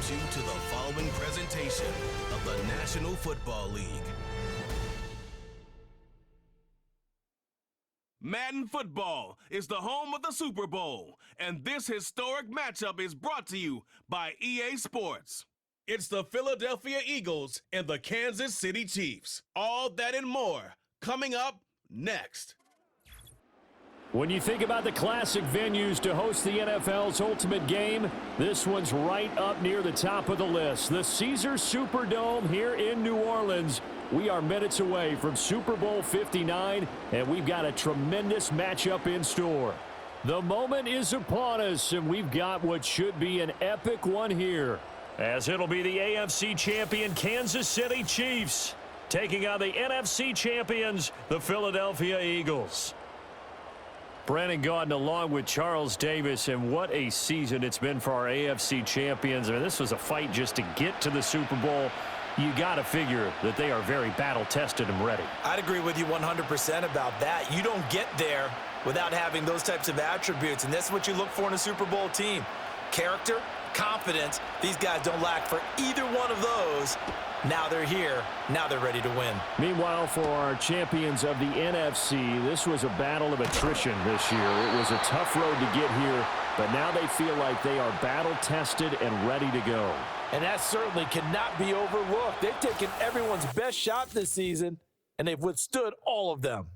welcomes you to the following presentation of the National Football League. Madden Football is the home of the Super Bowl, and this historic matchup is brought to you by EA Sports. It's the Philadelphia Eagles and the Kansas City Chiefs. All that and more coming up next. When you think about the classic venues to host the NFL's ultimate game, this one's right up near the top of the list. The Caesars Superdome here in New Orleans. We are minutes away from Super Bowl 59, and we've got a tremendous matchup in store. The moment is upon us, and we've got what should be an epic one here, as it'll be the AFC champion Kansas City Chiefs taking on the NFC champions, the Philadelphia Eagles. Brandon Gaudin along with Charles Davis, and what a season it's been for our AFC champions. I mean, this was a fight just to get to the Super Bowl. You got to figure that they are very battle-tested and ready. I'd agree with you 100% about that. You don't get there without having those types of attributes, and that's what you look for in a Super Bowl team. Character, confidence. These guys don't lack for either one of those. Now they're here. Now they're ready to win. Meanwhile, for our champions of the NFC, this was a battle of attrition this year. It was a tough road to get here, but now they feel like they are battle-tested and ready to go. And that certainly cannot be overlooked. They've taken everyone's best shot this season, and they've withstood all of them.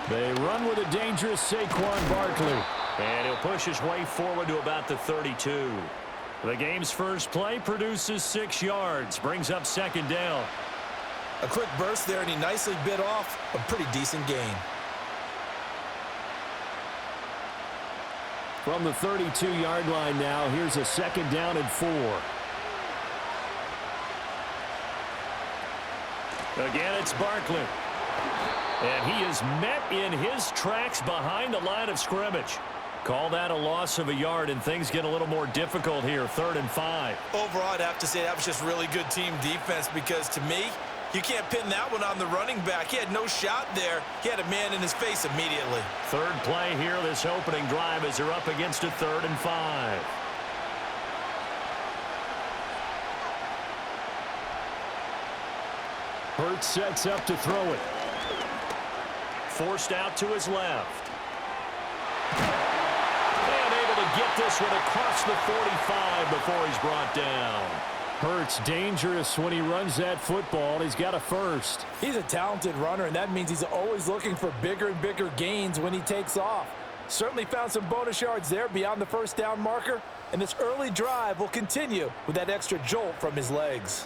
They run with a dangerous Saquon Barkley. And he'll push his way forward to about the 32. The game's first play produces 6 yards, brings up second down. A quick burst there, and he nicely bit off a pretty decent gain. From the 32-yard line now, here's a second down and 4. Again, it's Barkley. And he is met in his tracks behind the line of scrimmage. Call that a loss of a yard, and things get a little more difficult here, 3rd and 5. Overall, I'd have to say that was just really good team defense, because to me, you can't pin that one on the running back. He had no shot there. He had a man in his face immediately. Third play here, this opening drive, as they're up against a 3rd and 5. Hurts sets up to throw it. Forced out to his left. And able to get this one across the 45 before he's brought down. Hurts dangerous when he runs that football. He's got a first. He's a talented runner, and that means he's always looking for bigger and bigger gains when he takes off. Certainly found some bonus yards there beyond the first down marker, and this early drive will continue with that extra jolt from his legs.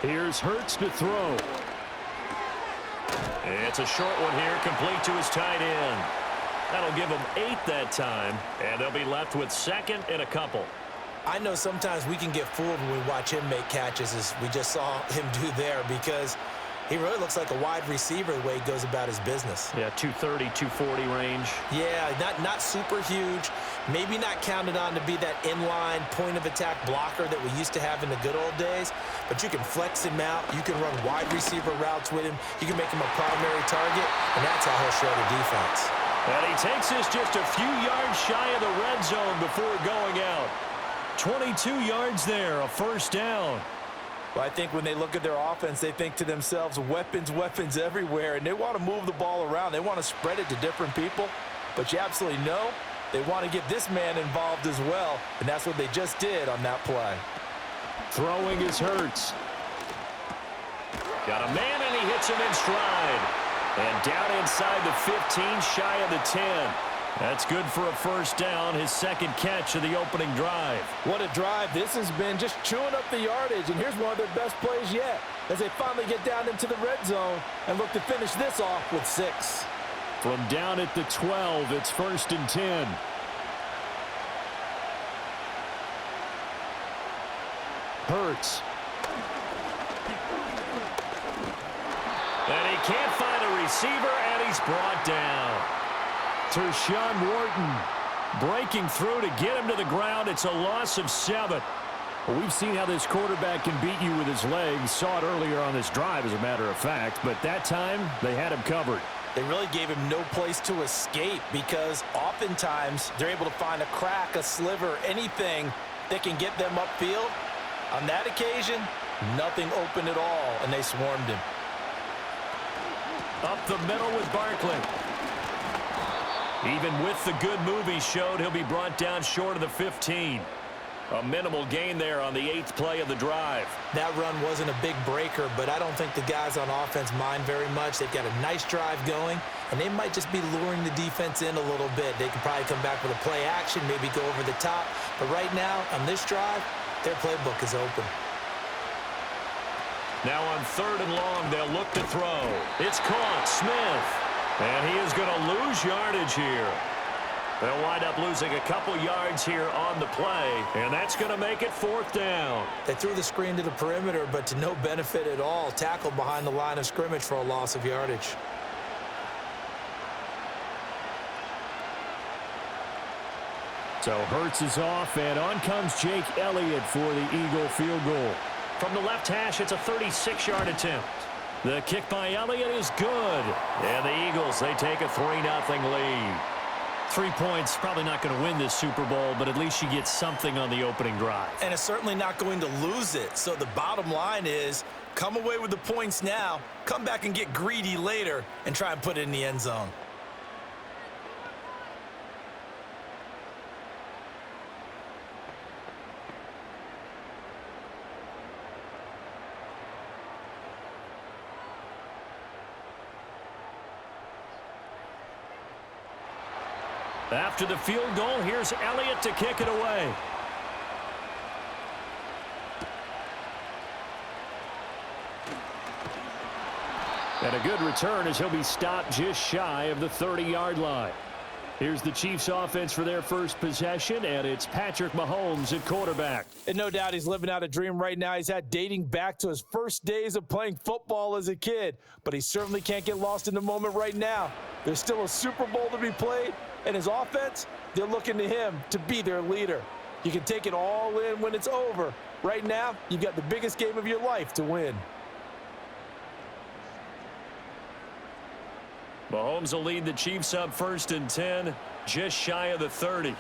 Here's Hurts to throw. It's a short one here, complete to his tight end. That'll give him 8 that time, and they'll be left with 2nd and a couple. I know sometimes we can get fooled when we watch him make catches, as we just saw him do there, because he really looks like a wide receiver the way he goes about his business. Yeah, 230, 240 range. Yeah, not super huge. Maybe not counted on to be that inline point-of-attack blocker that we used to have in the good old days, but you can flex him out. You can run wide receiver routes with him. You can make him a primary target, and that's how he'll shred a defense. And he takes this just a few yards shy of the red zone before going out. 22 yards there, a first down. Well, I think when they look at their offense, they think to themselves, weapons, weapons everywhere, and they want to move the ball around. They want to spread it to different people, but you absolutely know they want to get this man involved as well, and that's what they just did on that play. Throwing is Hurts. Got a man, and he hits him in stride. And down inside the 15, shy of the 10. That's good for a first down, his second catch of the opening drive. What a drive this has been, just chewing up the yardage, and here's one of their best plays yet as they finally get down into the red zone and look to finish this off with 6. From down at the 12, it's 1st and 10. Hurts. And he can't find a receiver, and he's brought down. Tershawn Wharton breaking through to get him to the ground. It's a loss of 7. Well, we've seen how this quarterback can beat you with his legs. Saw it earlier on this drive, as a matter of fact. But that time, they had him covered. They really gave him no place to escape because oftentimes they're able to find a crack, a sliver, anything that can get them upfield. On that occasion, nothing open at all, and they swarmed him. Up the middle with Barkley. Even with the good move he showed, he'll be brought down short of the 15. A minimal gain there on the 8th play of the drive. That run wasn't a big breaker, but I don't think the guys on offense mind very much. They've got a nice drive going, and they might just be luring the defense in a little bit. They can probably come back with a play action, maybe go over the top. But right now, on this drive, their playbook is open. Now on 3rd and long, they'll look to throw. It's caught. Smith. And he is going to lose yardage here. They'll wind up losing a couple yards here on the play, and that's going to make it 4th down. They threw the screen to the perimeter, but to no benefit at all. Tackled behind the line of scrimmage for a loss of yardage. So Hurts is off, and on comes Jake Elliott for the Eagle field goal. From the left hash, it's a 36-yard attempt. The kick by Elliott is good. And the Eagles, they take a 3-0 lead. 3 points, probably not going to win this Super Bowl, but at least you get something on the opening drive. And it's certainly not going to lose it. So the bottom line is, come away with the points now, come back and get greedy later, and try and put it in the end zone. After the field goal, here's Elliott to kick it away. And a good return as he'll be stopped just shy of the 30-yard line. Here's the Chiefs offense for their first possession, and it's Patrick Mahomes at quarterback. And no doubt he's living out a dream right now he's had dating back to his first days of playing football as a kid. But he certainly can't get lost in the moment right now. There's still a Super Bowl to be played, and his offense, they're looking to him to be their leader. You can take it all in when it's over. Right now, you've got the biggest game of your life to win. Mahomes will lead the Chiefs up 1st and 10, just shy of the 30.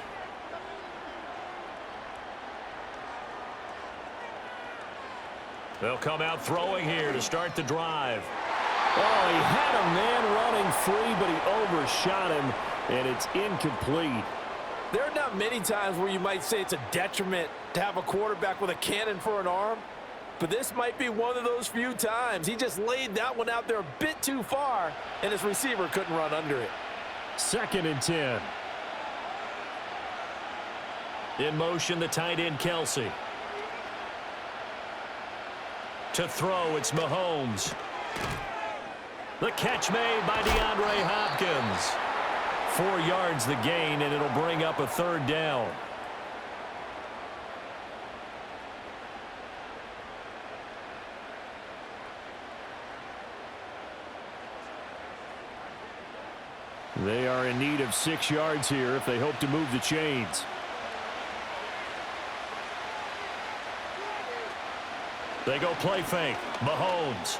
They'll come out throwing here to start the drive. Oh, he had a man running free, but he overshot him, and it's incomplete. There are not many times where you might say it's a detriment to have a quarterback with a cannon for an arm, but this might be one of those few times. He just laid that one out there a bit too far, and his receiver couldn't run under it. 2nd and 10. In motion, the tight end, Kelsey. To throw, it's Mahomes. The catch made by DeAndre Hopkins. 4 yards the gain, and it'll bring up a 3rd down. They are in need of 6 yards here if they hope to move the chains. They go play fake. Mahomes.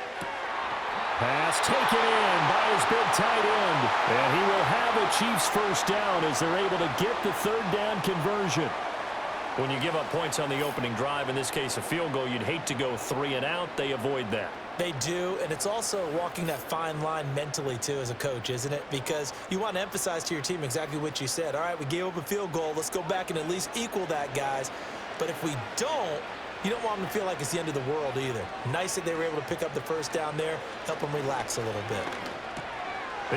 Pass taken in by his big tight end. And he will have a Chiefs first down as they're able to get the 3rd down conversion. When you give up points on the opening drive, in this case a field goal, you'd hate to go 3 and out. They avoid that. They do, and it's also walking that fine line mentally, too, as a coach, isn't it? Because you want to emphasize to your team exactly what you said. All right, we gave up a field goal. Let's go back and at least equal that, guys. But if we don't, you don't want them to feel like it's the end of the world either. Nice that they were able to pick up the first down there, help them relax a little bit.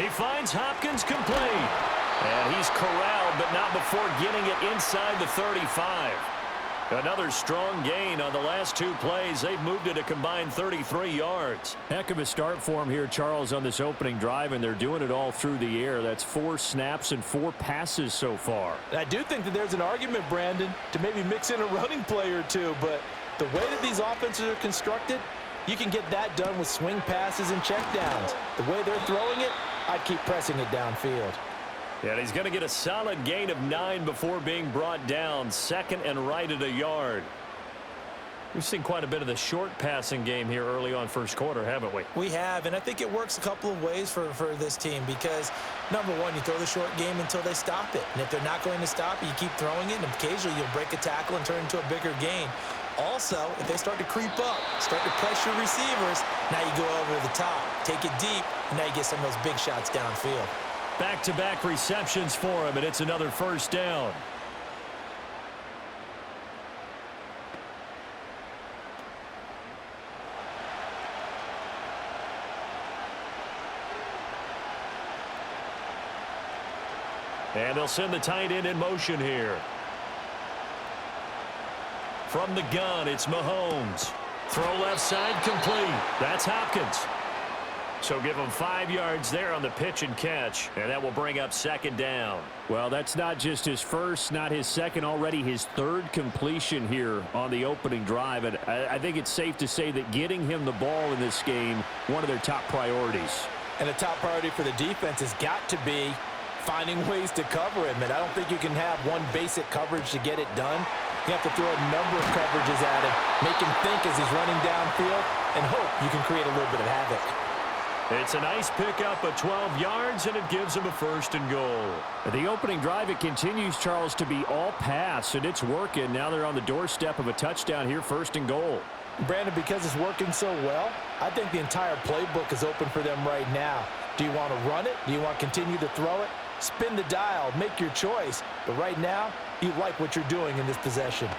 He finds Hopkins complete. And he's corralled, but not before getting it inside the 35. Another strong gain on the last two plays. They've moved it a combined 33 yards. Heck of a start for him here, Charles, on this opening drive, and they're doing it all through the air. That's 4 snaps and 4 passes so far. And I do think that there's an argument, Brandon, to maybe mix in a running play or two, but the way that these offenses are constructed, you can get that done with swing passes and checkdowns. The way they're throwing it, I'd keep pressing it downfield. And he's going to get a solid gain of 9 before being brought down. Second and right at a yard. We've seen quite a bit of the short passing game here early on first quarter, haven't we? We have, and I think it works a couple of ways for this team because, number one, you throw the short game until they stop it. And if they're not going to stop it, you keep throwing it, and occasionally you'll break a tackle and turn it into a bigger gain. Also, if they start to creep up, start to pressure receivers, now you go over the top, take it deep, and now you get some of those big shots downfield. Back-to-back receptions for him, and it's another first down. And they'll send the tight end in motion here. From the gun, it's Mahomes. Throw left side, complete. That's Hopkins. So give him 5 yards there on the pitch and catch, and that will bring up second down. Well, that's not just his first, not his second, already his third completion here on the opening drive. And I think it's safe to say that getting him the ball in this game, one of their top priorities. And the top priority for the defense has got to be finding ways to cover him. And I don't think you can have one basic coverage to get it done. You have to throw a number of coverages at him, make him think as he's running downfield, and hope you can create a little bit of havoc. It's a nice pickup of 12 yards, and it gives him a first and goal. The opening drive, it continues, Charles, to be all pass, and it's working. Now they're on the doorstep of a touchdown here, first and goal. Brandon, because it's working so well, I think the entire playbook is open for them right now. Do you want to run it? Do you want to continue to throw it? Spin the dial, make your choice. But right now, you like what you're doing in this possession.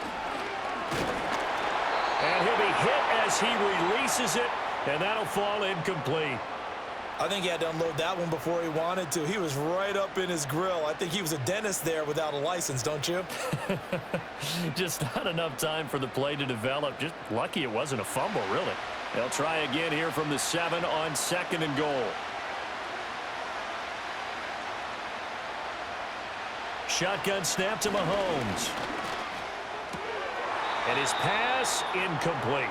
And he'll be hit as he releases it, and that'll fall incomplete. I think he had to unload that one before he wanted to. He was right up in his grill. I think he was a dentist there without a license, don't you? Just not enough time for the play to develop. Just lucky it wasn't a fumble, really. They'll try again here from the 7 on second and goal. Shotgun snap to Mahomes. And his pass incomplete.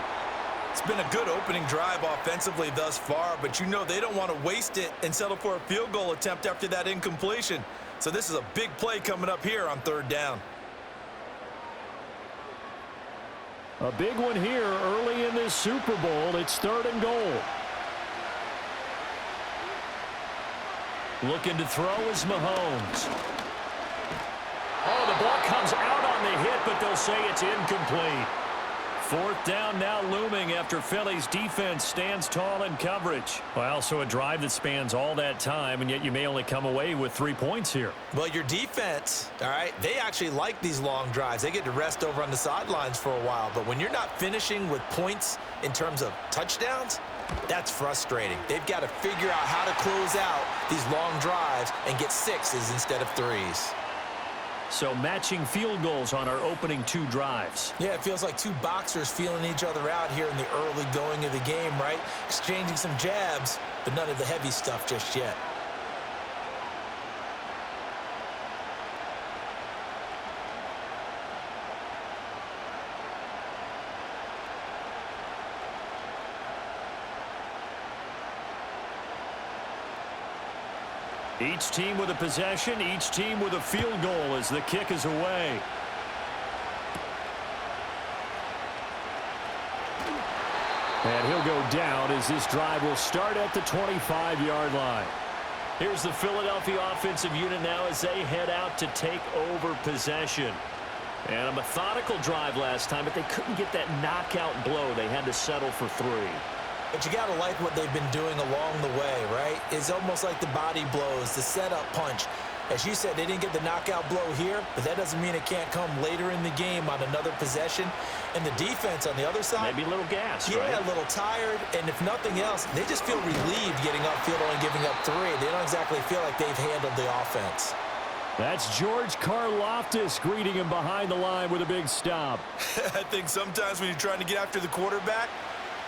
It's been a good opening drive offensively thus far, but you know they don't want to waste it and settle for a field goal attempt after that incompletion. So this is a big play coming up here on third down. A big one here early in this Super Bowl. It's third and goal. Looking to throw is Mahomes. Oh, the ball comes out on the hit, but they'll say it's incomplete. Fourth down now looming after Philly's defense stands tall in coverage. Well, so a drive that spans all that time, and yet you may only come away with 3 points here. Well, your defense, all right, they actually like these long drives. They get to rest over on the sidelines for a while. But when you're not finishing with points in terms of touchdowns, that's frustrating. They've got to figure out how to close out these long drives and get 6s instead of 3s. So matching field goals on our opening 2 drives. Yeah, it feels like 2 boxers feeling each other out here in the early going of the game, right? Exchanging some jabs, but none of the heavy stuff just yet. Each team with a possession, each team with a field goal as the kick is away. And he'll go down as this drive will start at the 25-yard line. Here's the Philadelphia offensive unit now as they head out to take over possession. And a methodical drive last time, but they couldn't get that knockout blow. They had to settle for 3. But you got to like what they've been doing along the way, right? It's almost like the body blows, the setup punch. As you said, they didn't get the knockout blow here, but that doesn't mean it can't come later in the game on another possession. And the defense on the other side, maybe a little gassed, yeah, right? A little tired. And if nothing else, they just feel relieved getting upfield, only giving up 3. They don't exactly feel like they've handled the offense. That's George Karlaftis greeting him behind the line with a big stop. I think sometimes when you're trying to get after the quarterback,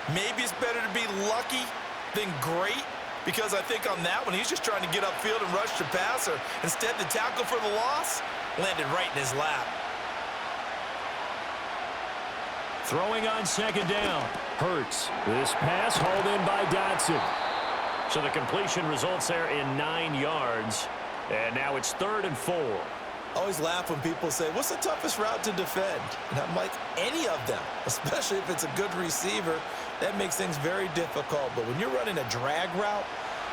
maybe it's better to be lucky than great, because I think on that one, he's just trying to get upfield and rush the passer. Instead, the tackle for the loss landed right in his lap. Throwing on second down. Hurts. This pass hauled in by Dotson. So the completion results there in 9 yards. And now it's 3rd and 4. I always laugh when people say, what's the toughest route to defend? And I'm like, any of them, especially if it's a good receiver. That makes things very difficult. But when you're running a drag route,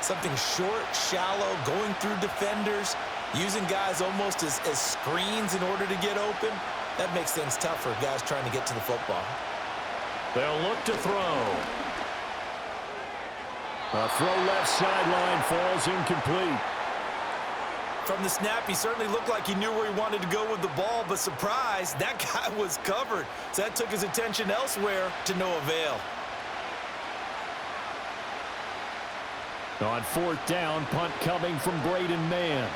something short, shallow, going through defenders, using guys almost as screens in order to get open, that makes things tough for guys trying to get to the football. They'll look to throw. A throw left sideline falls incomplete. From the snap, he certainly looked like he knew where he wanted to go with the ball, but surprise, that guy was covered. So that took his attention elsewhere to no avail. On 4th down, punt coming from Braden Mann.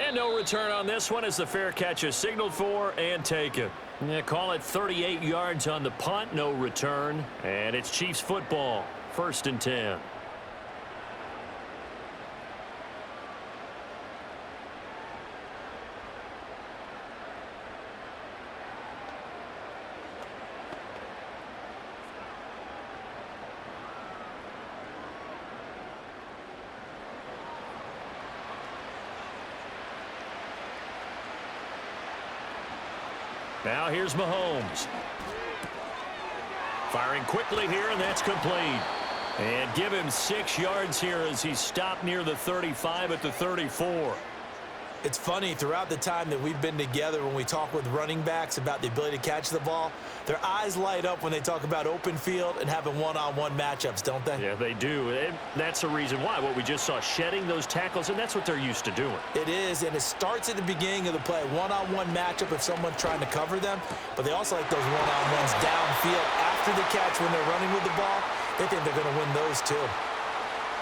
And no return on this one as the fair catch is signaled for and taken. Yeah, call it 38 yards on the punt, no return. And it's Chiefs football, 1st and 10. Now here's Mahomes. Firing quickly here, and that's complete. And give him 6 yards here as he stopped near the 35 at the 34. It's funny, throughout the time that we've been together, when we talk with running backs about the ability to catch the ball, their eyes light up when they talk about open field and having one-on-one matchups, don't they? Yeah, they do. And that's the reason why. What we just saw, shedding those tackles, and that's what they're used to doing. It is, and it starts at the beginning of the play. One-on-one matchup if someone's trying to cover them, but they also like those one-on-ones downfield after the catch when they're running with the ball. They think they're going to win those too.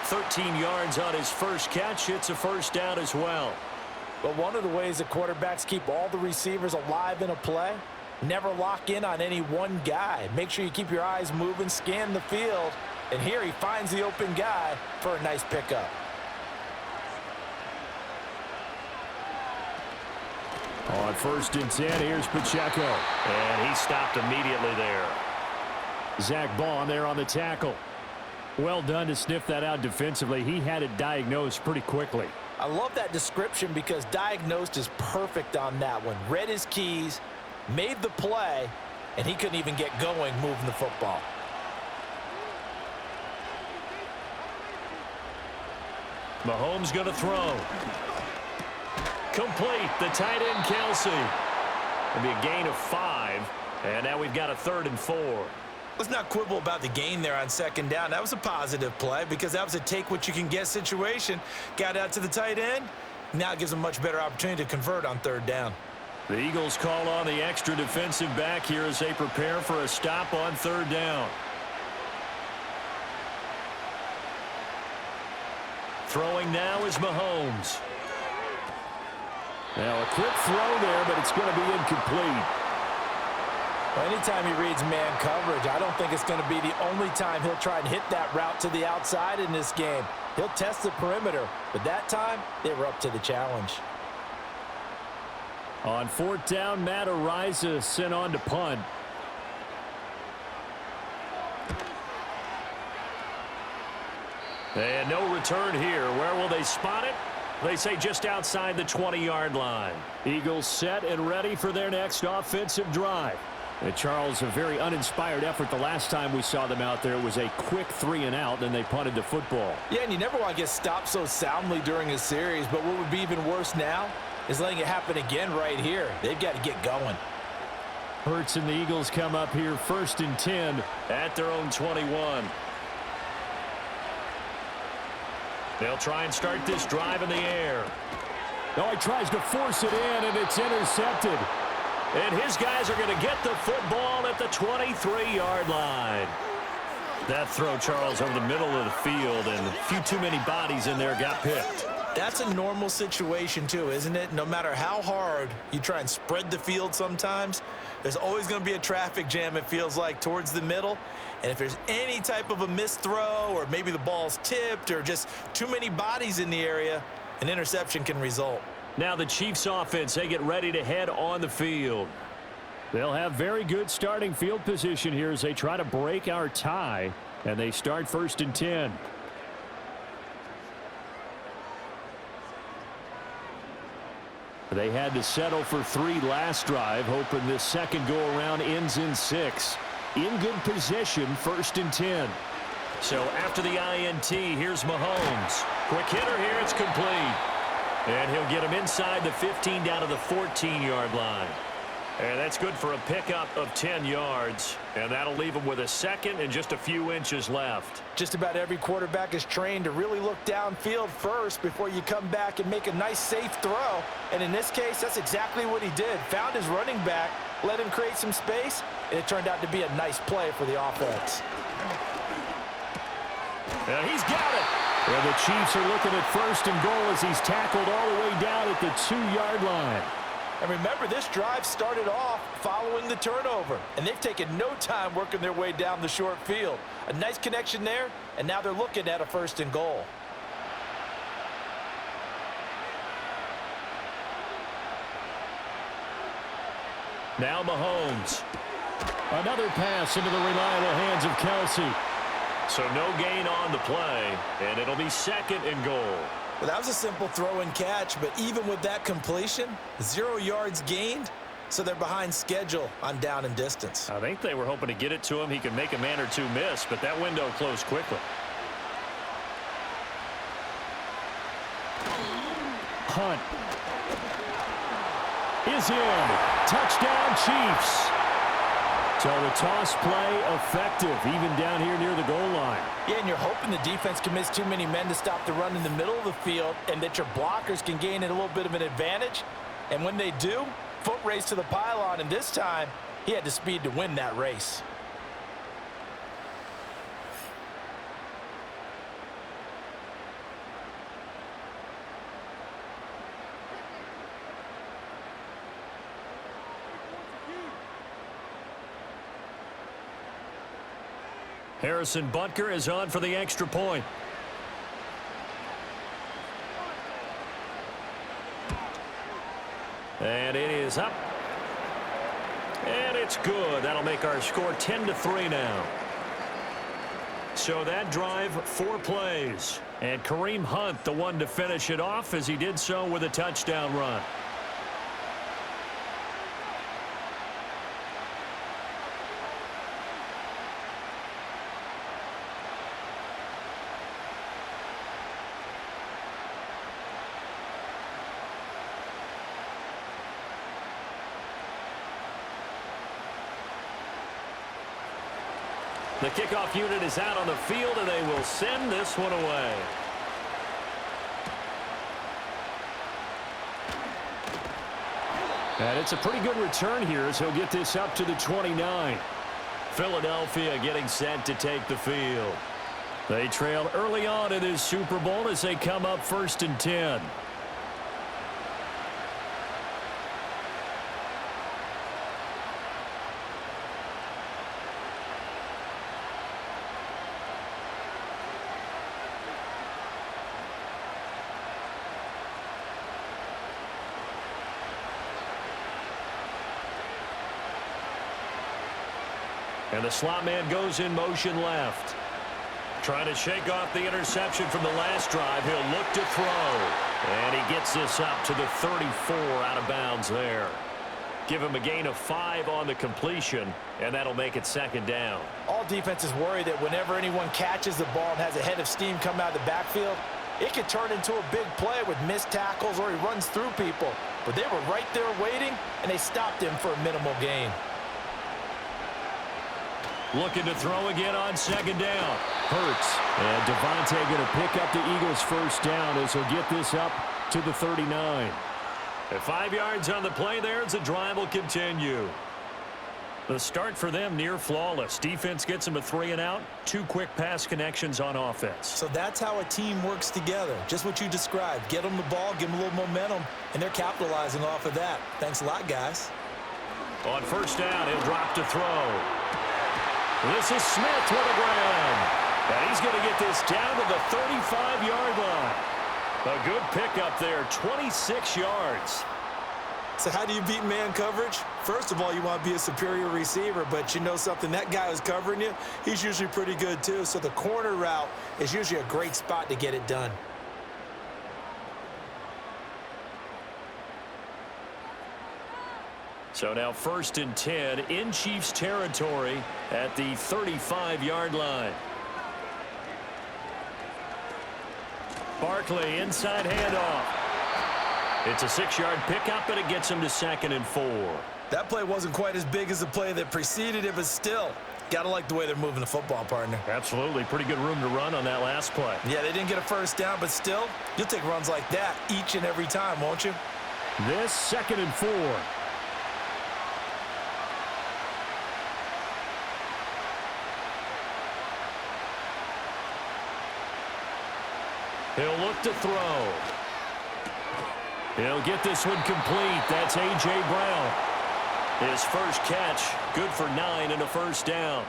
13 yards on his first catch. It's a first down as well. But one of the ways that quarterbacks keep all the receivers alive in a play, never lock in on any one guy. Make sure you keep your eyes moving, scan the field, and here he finds the open guy for a nice pickup. On 1st and 10, here's Pacheco. And he stopped immediately there. Zach Bond there on the tackle. Well done to sniff that out defensively. He had it diagnosed pretty quickly. I love that description because diagnosed is perfect on that one. Read his keys, made the play, and he couldn't even get going moving the football. Mahomes going to throw. Complete. The tight end, Kelsey. It'll be a gain of 5, and now we've got a 3rd and 4. Let's not quibble about the gain there on 2nd down. That was a positive play because that was a take-what-you-can-get situation. Got out to the tight end. Now it gives them a much better opportunity to convert on 3rd down. The Eagles call on the extra defensive back here as they prepare for a stop on 3rd down. Throwing now is Mahomes. Now a quick throw there, but it's going to be incomplete. Well, anytime he reads man coverage, I don't think it's going to be the only time he'll try and hit that route to the outside in this game. He'll test the perimeter, but that time they were up to the challenge. On 4th down, Matt Ariza sent on to punt. And no return here. Where will they spot it? They say just outside the 20-yard line. Eagles set and ready for their next offensive drive. And Charles, a very uninspired effort the last time we saw them out there. It was a quick 3-and-out, and they punted the football. Yeah, and you never want to get stopped so soundly during a series, but what would be even worse now is letting it happen again right here. They've got to get going. Hurts and the Eagles come up here 1st and 10 at their own 21. They'll try and start this drive in the air. Oh, he tries to force it in, and it's intercepted. And his guys are going to get the football at the 23-yard line. That throw, Charles, over the middle of the field, and a few too many bodies in there got picked. That's a normal situation, too, isn't it? No matter how hard you try and spread the field sometimes, there's always going to be a traffic jam, it feels like, towards the middle. And if there's any type of a missed throw, or maybe the ball's tipped, or just too many bodies in the area, an interception can result. Now the Chiefs offense, they get ready to head on the field. They'll have very good starting field position here as they try to break our tie, and they start 1st and 10. They had to settle for 3 last drive, hoping this second go-around ends in 6. In good position, 1st and 10. So after the INT, here's Mahomes. Quick hitter here, it's complete. And he'll get him inside the 15 down to the 14-yard line. And that's good for a pickup of 10 yards. And that'll leave him with a second and just a few inches left. Just about every quarterback is trained to really look downfield first before you come back and make a nice, safe throw. And in this case, that's exactly what he did. Found his running back, let him create some space, and it turned out to be a nice play for the offense. And he's got it. Well, the Chiefs are looking at 1st and goal as he's tackled all the way down at the 2-yard line. And remember, this drive started off following the turnover, and they've taken no time working their way down the short field. A nice connection there, and now they're looking at a 1st and goal. Now Mahomes. Another pass into the reliable hands of Kelsey. So no gain on the play, and it'll be 2nd and goal. Well, that was a simple throw and catch, but even with that completion, 0 yards gained, so they're behind schedule on down and distance. I think they were hoping to get it to him. He could make a man or two miss, but that window closed quickly. Hunt is in. Touchdown, Chiefs. So the toss play effective, even down here near the goal line. Yeah, and you're hoping the defense commits too many men to stop the run in the middle of the field and that your blockers can gain a little bit of an advantage. And when they do, foot race to the pylon, and this time he had the speed to win that race. Harrison Butker is on for the extra point. And it is up. And it's good. That'll make our score 10-3 now. So that drive, 4 plays. And Kareem Hunt, the one to finish it off, as he did so with a touchdown run. The kickoff unit is out on the field, and they will send this one away. And it's a pretty good return here as he'll get this up to the 29. Philadelphia getting set to take the field. They trail early on in this Super Bowl as they come up 1st and 10. And the slot man goes in motion left. Trying to shake off the interception from the last drive. He'll look to throw. And he gets this up to the 34 out of bounds there. Give him a gain of 5 on the completion, and that'll make it 2nd down. All defenses worry that whenever anyone catches the ball and has a head of steam come out of the backfield, it could turn into a big play with missed tackles or he runs through people. But they were right there waiting, and they stopped him for a minimal gain. Looking to throw again on 2nd down. Hurts. And Devontae going to pick up the Eagles' 1st down as he'll get this up to the 39. At 5 yards on the play there, as the drive will continue. The start for them near flawless. Defense gets them a 3 and out. 2 quick pass connections on offense. So that's how a team works together. Just what you described. Get them the ball, give them a little momentum, and they're capitalizing off of that. Thanks a lot, guys. On first down, he'll drop to throw. This is Smith with a grab. And he's going to get this down to the 35-yard line. A good pickup there, 26 yards. So how do you beat man coverage? First of all, you want to be a superior receiver, but you know something, that guy who's covering you, he's usually pretty good too. So the corner route is usually a great spot to get it done. So now 1st and 10 in Chiefs territory at the 35-yard line. Barkley inside handoff. It's a 6-yard pickup, and it gets him to 2nd and 4. That play wasn't quite as big as the play that preceded it, but still, got to like the way they're moving the football, partner. Absolutely. Pretty good room to run on that last play. Yeah, they didn't get a first down, but still, you'll take runs like that each and every time, won't you? This 2nd and 4. He'll look to throw. He'll get this one complete. That's A.J. Brown. His first catch, good for 9 and a first down.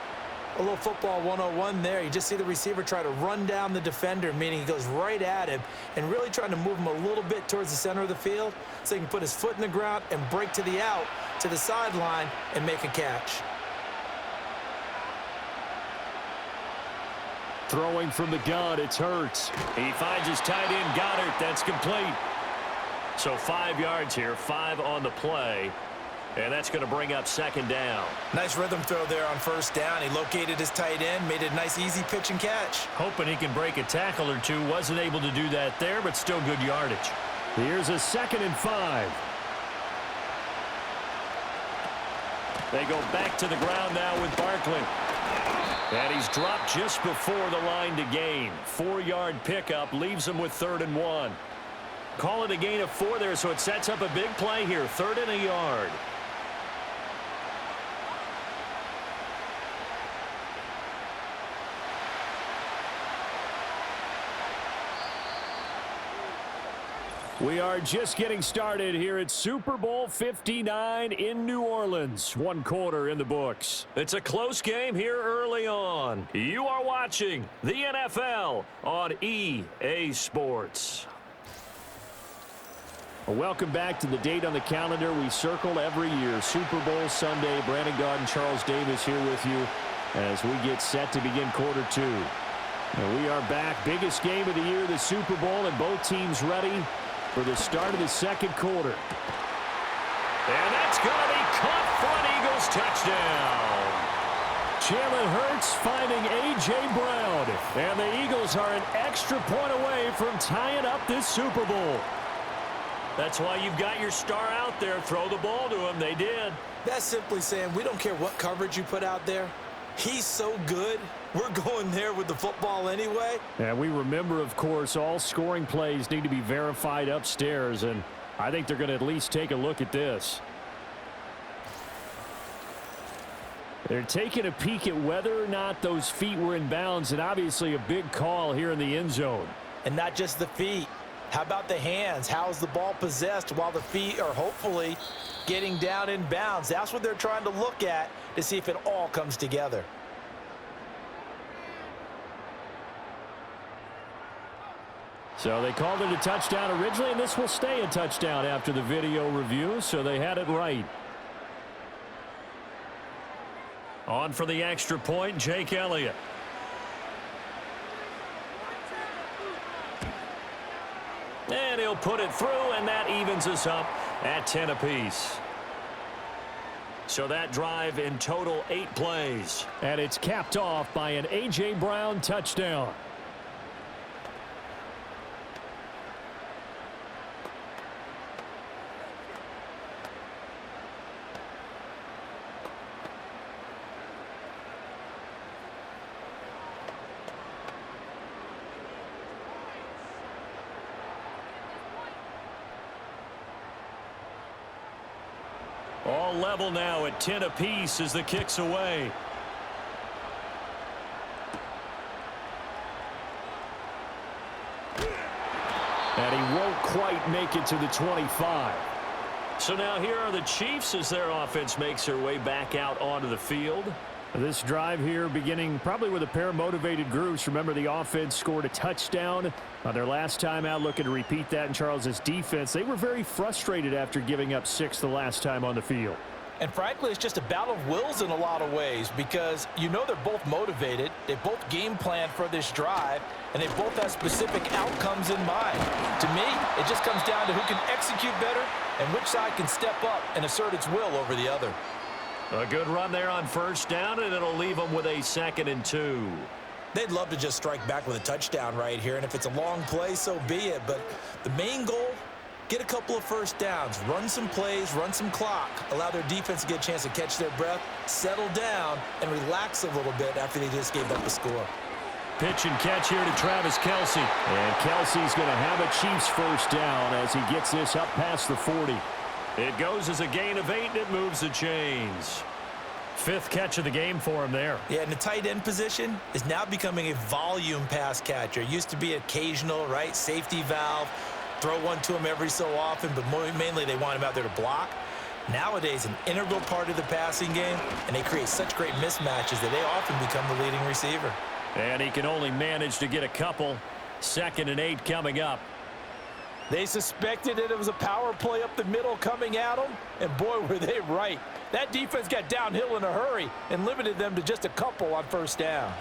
A little football 101 there. You just see the receiver try to run down the defender, meaning he goes right at him and really trying to move him a little bit towards the center of the field so he can put his foot in the ground and break to the out, to the sideline, and make a catch. Throwing from the gun, it's Hurts. He finds his tight end, Goddard. That's complete. So 5 yards here, 5 on the play. And that's going to bring up 2nd down. Nice rhythm throw there on first down. He located his tight end, made a nice easy pitch and catch. Hoping he can break a tackle or two. Wasn't able to do that there, but still good yardage. Here's a 2nd and 5. They go back to the ground now with Barkley. And he's dropped just before the line to gain. 4-yard pickup leaves him with 3rd and 1. Call it a gain of 4 there, so it sets up a big play here. 3rd and a yard. We are just getting started here at Super Bowl 59 in New Orleans. 1 quarter in the books. It's a close game here early on. You are watching the NFL on EA Sports. Welcome back to the date on the calendar we circle every year. Super Bowl Sunday. Brandon Gaudin, Charles Davis here with you as we get set to begin quarter 2. And we are back. Biggest game of the year, the Super Bowl, and both teams ready for the start of the 2nd quarter. And that's going to be caught for an Eagles touchdown. Jalen Hurts finding A.J. Brown. And the Eagles are an extra point away from tying up this Super Bowl. That's why you've got your star out there. Throw the ball to him. They did. That's simply saying we don't care what coverage you put out there. He's so good. We're going there with the football anyway. And we remember, of course, all scoring plays need to be verified upstairs, and I think they're going to at least take a look at this. They're taking a peek at whether or not those feet were in bounds, and obviously a big call here in the end zone. And not just the feet. How about the hands? How's the ball possessed while the feet are hopefully getting down in bounds? That's what they're trying to look at to see if it all comes together. So they called it a touchdown originally, and this will stay a touchdown after the video review, so they had it right. On for the extra point, Jake Elliott. And he'll put it through, and that evens us up at 10 apiece. So that drive in total 8 plays. And it's capped off by an A.J. Brown touchdown. All level now at 10 apiece as the kick's away. And he won't quite make it to the 25. So now here are the Chiefs as their offense makes their way back out onto the field. This drive here beginning probably with a pair of motivated groups. Remember, the offense scored a touchdown on their last time out, looking to repeat that in Charles' defense. They were very frustrated after giving up 6 the last time on the field. And frankly, it's just a battle of wills in a lot of ways because you know they're both motivated. They both game planned for this drive, and they both have specific outcomes in mind. To me, it just comes down to who can execute better and which side can step up and assert its will over the other. A good run there on first down, and it'll leave them with a 2nd and 2. They'd love to just strike back with a touchdown right here, and if it's a long play, so be it. But the main goal, get a couple of first downs, run some plays, run some clock, allow their defense to get a chance to catch their breath, settle down, and relax a little bit after they just gave up a score. Pitch and catch here to Travis Kelce. And Kelce's going to have a Chiefs first down as he gets this up past the 40. It goes as a gain of 8, and it moves the chains. 5th catch of the game for him there. Yeah, and the tight end position is now becoming a volume pass catcher. It used to be occasional, right? Safety valve, throw one to him every so often, but mainly they want him out there to block. Nowadays, an integral part of the passing game, and they create such great mismatches that they often become the leading receiver. And he can only manage to get a couple. 2nd and 8 coming up. They suspected it was a power play up the middle coming at them, and boy, were they right. That defense got downhill in a hurry and limited them to just a couple on first down.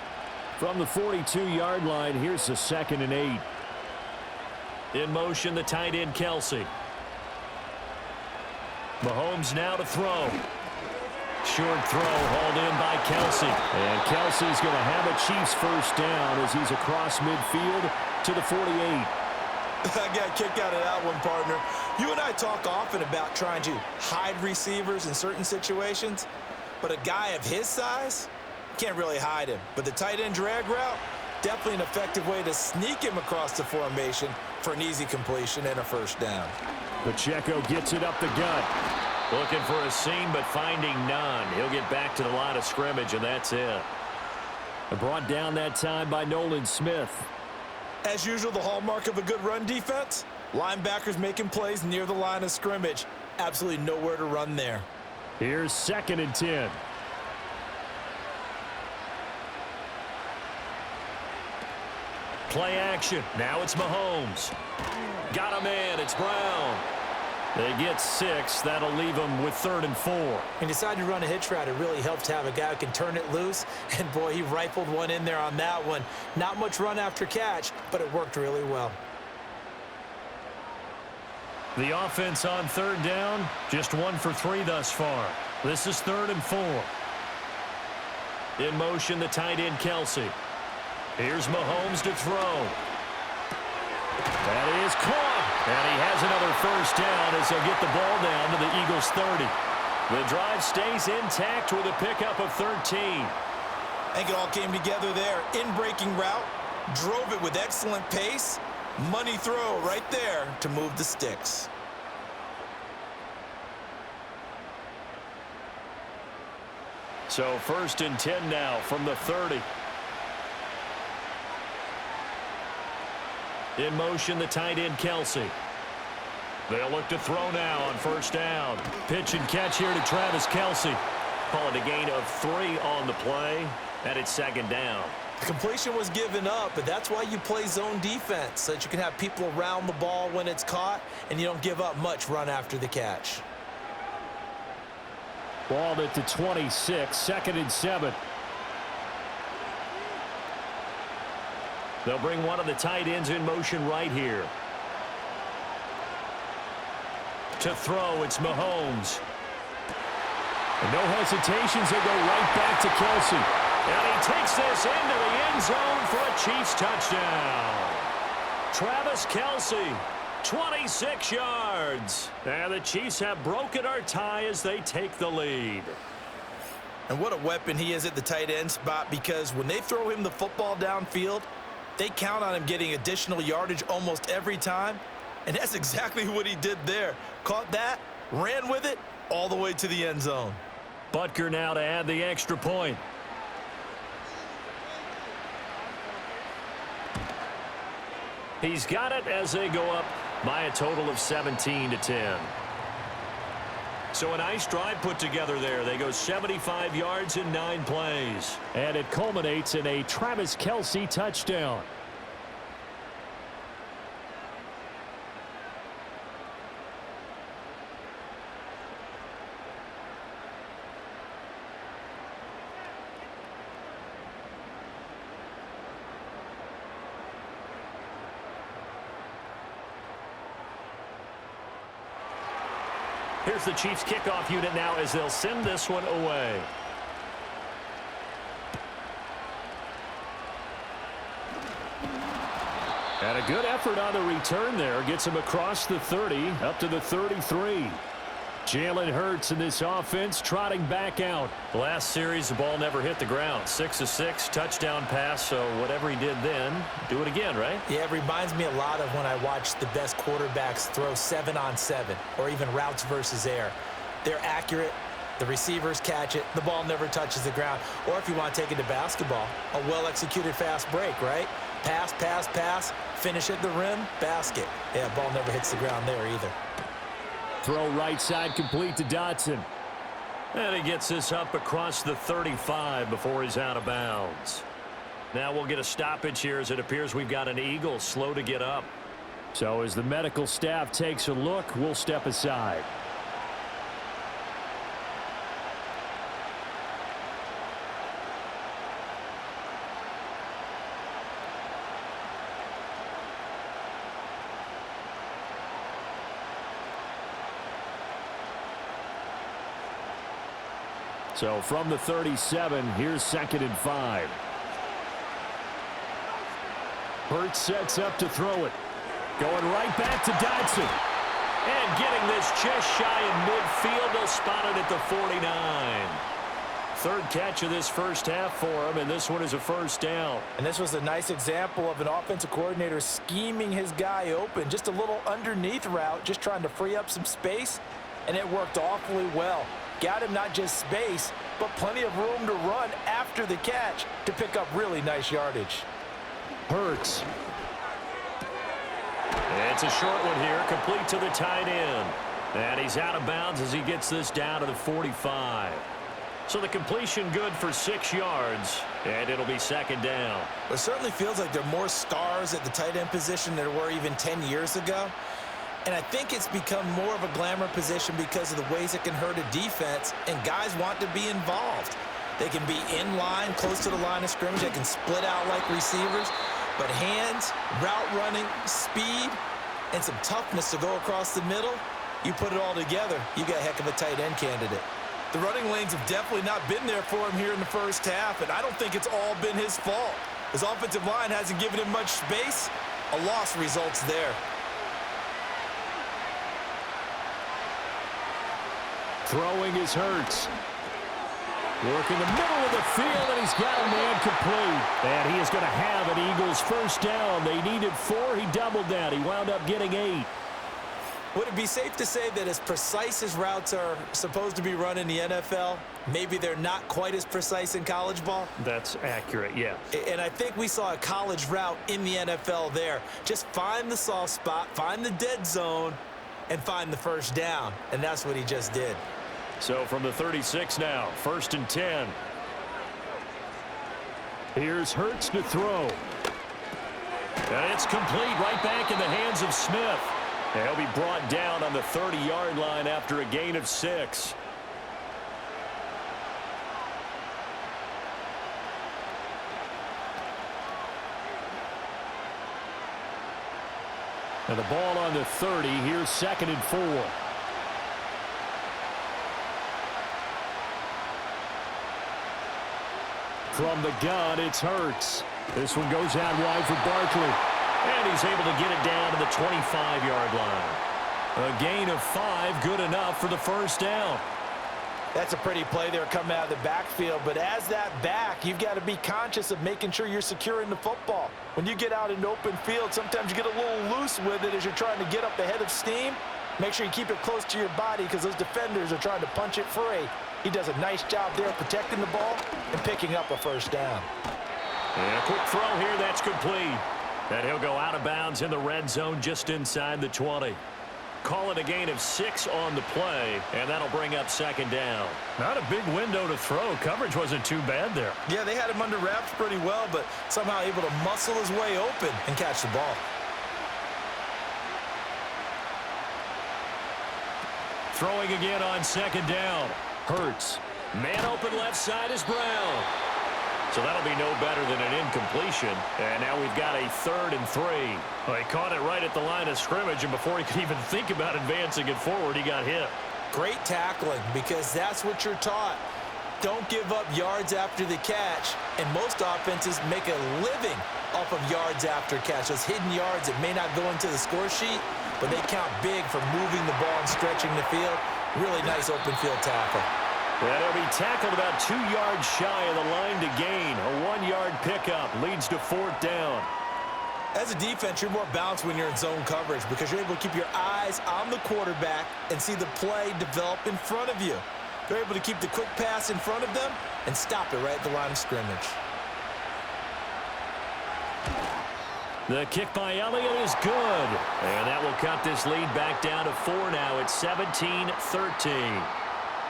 From the 42-yard line, here's the 2nd and 8. In motion, the tight end, Kelce. Mahomes now to throw. Short throw hauled in by Kelce. And Kelce's going to have a Chiefs first down as he's across midfield to the 48. I got a kick out of that one, partner. You and I talk often about trying to hide receivers in certain situations, but a guy of his size can't really hide him. But the tight end drag route, definitely an effective way to sneak him across the formation for an easy completion and a first down. Pacheco gets it up the gut. Looking for a seam, but finding none. He'll get back to the line of scrimmage, and that's it. Brought down that time by Nolan Smith. As usual, the hallmark of a good run defense, linebackers making plays near the line of scrimmage. Absolutely nowhere to run there. Here's 2nd and 10. Play action. Now it's Mahomes. Got him in. It's Brown. They get 6. That'll leave them with 3rd and 4. He decided to run a hitch route. It really helps to have a guy who can turn it loose. And, boy, he rifled one in there on that one. Not much run after catch, but it worked really well. The offense on 3rd down, just 1 for 3 thus far. This is 3rd and 4. In motion, the tight end, Kelce. Here's Mahomes to throw. That is caught. And he has another first down as they'll get the ball down to the Eagles' 30. The drive stays intact with a pickup of 13. I think it all came together there. In-breaking route, drove it with excellent pace. Money throw right there to move the sticks. So 1st and 10 now from the 30. In motion, the tight end, Kelce. They'll look to throw now on first down. Pitch and catch here to Travis Kelce. Call it a gain of 3 on the play, and it's 2nd down. The completion was given up, but that's why you play zone defense, so that you can have people around the ball when it's caught, and you don't give up much run after the catch. Ball at the 26, 2nd and 7. They'll bring one of the tight ends in motion right here. To throw, it's Mahomes. And no hesitations, he'll go right back to Kelce. And he takes this into the end zone for a Chiefs touchdown. Travis Kelce, 26 yards. And the Chiefs have broken our tie as they take the lead. And what a weapon he is at the tight end spot, because when they throw him the football downfield, they count on him getting additional yardage almost every time. And that's exactly what he did there. Caught that, ran with it, all the way to the end zone. Butker now to add the extra point. He's got it as they go up by a total of 17-10. So a nice drive put together there. They go 75 yards in 9 plays. And it culminates in a Travis Kelce touchdown. Here's the Chiefs kickoff unit now as they'll send this one away. And a good effort on the return there. Gets him across the 30, up to the 33. Jalen Hurts in this offense trotting back out. Last series, the ball never hit the ground. 6 of 6, touchdown pass. So whatever he did then, do it again, right? Yeah, it reminds me a lot of when I watch the best quarterbacks throw 7-on-7 or even routes versus air. They're accurate. The receivers catch it. The ball never touches the ground. Or if you want to take it to basketball, a well-executed fast break, right? Pass, pass, pass, finish at the rim, basket. Yeah, ball never hits the ground there either. Throw right side complete to Dotson. And he gets this up across the 35 before he's out of bounds. Now we'll get a stoppage here as it appears we've got an Eagle slow to get up. So as the medical staff takes a look, we'll step aside. So from the 37, here's 2nd and 5. Hurts sets up to throw it. Going right back to Dotson. And getting this just shy of midfield. They'll spot it at the 49. Third catch of this first half for him, and this one is a first down. And this was a nice example of an offensive coordinator scheming his guy open. Just a little underneath route, just trying to free up some space, and it worked awfully well. Got him not just space, but plenty of room to run after the catch to pick up really nice yardage. Hurts. It's a short one here, complete to the tight end. And he's out of bounds as he gets this down to the 45. So the completion good for 6 yards, and it'll be 2nd down. It certainly feels like there are more stars at the tight end position than there were even 10 years ago. And I think it's become more of a glamour position because of the ways it can hurt a defense, and guys want to be involved. They can be in line, close to the line of scrimmage. They can split out like receivers. But hands, route running, speed, and some toughness to go across the middle, you put it all together, you got a heck of a tight end candidate. The running lanes have definitely not been there for him here in the first half, and I don't think it's all been his fault. His offensive line hasn't given him much space. A loss results there. Throwing is Hurts. Work in the middle of the field, and he's got a man complete. And he is going to have an Eagles first down. They needed 4. He doubled that. He wound up getting 8. Would it be safe to say that as precise as routes are supposed to be run in the NFL, maybe they're not quite as precise in college ball? That's accurate, yeah. And I think we saw a college route in the NFL there. Just find the soft spot, find the dead zone, and find the first down. And that's what he just did. So from the 36 now, 1st and 10. Here's Hurts to throw. And it's complete right back in the hands of Smith. And he'll be brought down on the 30-yard line after a gain of 6. And the ball on the 30. Here's 2nd and 4. From the gun, it's Hurts. This one goes out wide for Barkley. And he's able to get it down to the 25-yard line. A gain of 5, good enough for the first down. That's a pretty play there coming out of the backfield, but as that back, you've got to be conscious of making sure you're securing the football. When you get out in open field, sometimes you get a little loose with it as you're trying to get up ahead of steam, Make sure you keep it close to your body because those defenders are trying to punch it free. He does a nice job there protecting the ball and picking up a first down. And a quick throw here, that's complete. And he'll go out of bounds in the red zone just inside the 20. Call it a gain of 6 on the play, and that'll bring up second down. Not a big window to throw. Coverage wasn't too bad there. Yeah, they had him under wraps pretty well, but somehow able to muscle his way open and catch the ball. Throwing again on second down. Hurts. Man open left side is Brown. So that'll be no better than an incompletion. And now we've got a 3rd and 3. Well, he caught it right at the line of scrimmage, and before he could even think about advancing it forward, he got hit. Great tackling, because that's what you're taught. Don't give up yards after the catch. And most offenses make a living off of yards after catch. Those hidden yards that may not go into the score sheet, but they count big for moving the ball and stretching the field. Really nice open field tackle. And he'll be tackled about 2 yards shy of the line to gain. A 1-yard pickup leads to 4th down. As a defense, you're more balanced when you're in zone coverage because you're able to keep your eyes on the quarterback and see the play develop in front of you. They're able to keep the quick pass in front of them and stop it right at the line of scrimmage. The kick by Elliott is good. And that will cut this lead back down to 4 now. It's 17-13.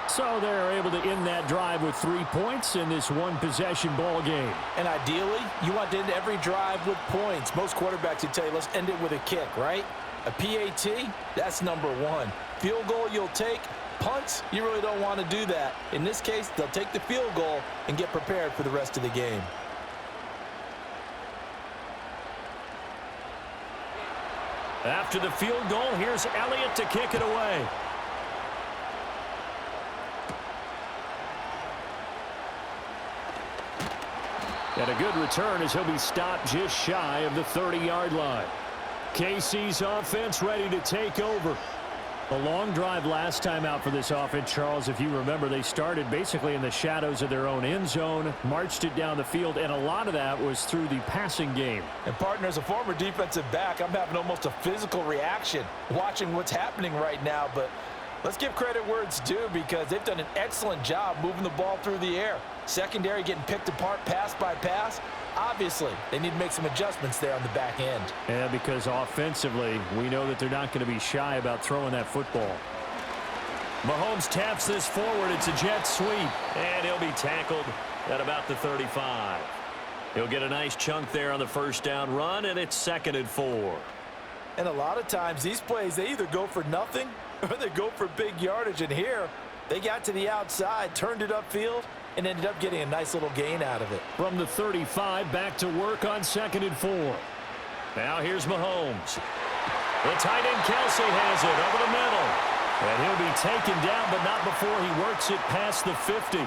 So they're able to end that drive with 3 points in this one-possession ball game. And ideally, you want to end every drive with points. Most quarterbacks would tell you, let's end it with a kick, right? A PAT, that's number 1. Field goal you'll take. Punts, you really don't want to do that. In this case, they'll take the field goal and get prepared for the rest of the game. After the field goal, here's Elliott to kick it away. And a good return as he'll be stopped just shy of the 30-yard line. KC's offense ready to take over. A long drive last time out for this offense, Charles. If you remember, they started basically in the shadows of their own end zone, marched it down the field, and a lot of that was through the passing game. And, partner, as a former defensive back, I'm having almost a physical reaction watching what's happening right now. But let's give credit where it's due because they've done an excellent job moving the ball through the air. Secondary getting picked apart pass by pass. Obviously, they need to make some adjustments there on the back end. Yeah, because offensively, we know that they're not going to be shy about throwing that football. Mahomes taps this forward. It's a jet sweep, and he'll be tackled at about the 35. He'll get a nice chunk there on the first down run, and it's 2nd and 4. And a lot of times, these plays, they either go for nothing or they go for big yardage. And here, they got to the outside, turned it upfield, and ended up getting a nice little gain out of it. From the 35, back to work on 2nd and 4. Now here's Mahomes. The tight end Kelsey has it over the middle. And he'll be taken down, but not before he works it past the 50.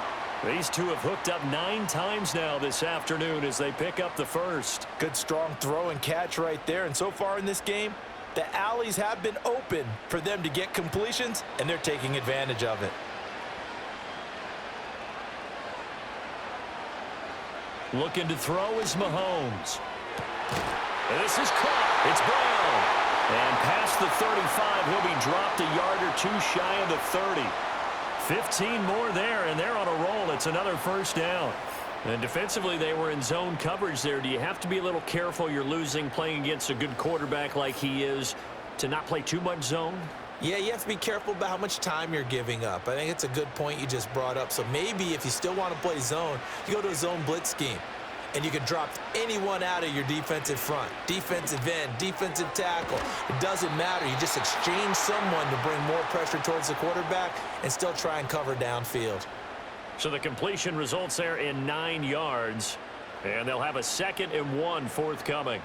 These two have hooked up 9 times now this afternoon as they pick up the first. Good strong throw and catch right there. And so far in this game, the alleys have been open for them to get completions, and they're taking advantage of it. Looking to throw is Mahomes. This is caught. It's Brown. And past the 35, he'll be dropped a yard or 2 shy of the 30. 15 more there, and they're on a roll. It's another first down. And defensively, they were in zone coverage there. Do you have to be a little careful you're losing playing against a good quarterback like he is to not play too much zone? Yeah, you have to be careful about how much time you're giving up. I think it's a good point you just brought up. So maybe if you still want to play zone, you go to a zone blitz scheme. And you can drop anyone out of your defensive front. Defensive end, defensive tackle. It doesn't matter. You just exchange someone to bring more pressure towards the quarterback and still try and cover downfield. So the completion results there in 9 yards. And they'll have a 2nd and 1 forthcoming.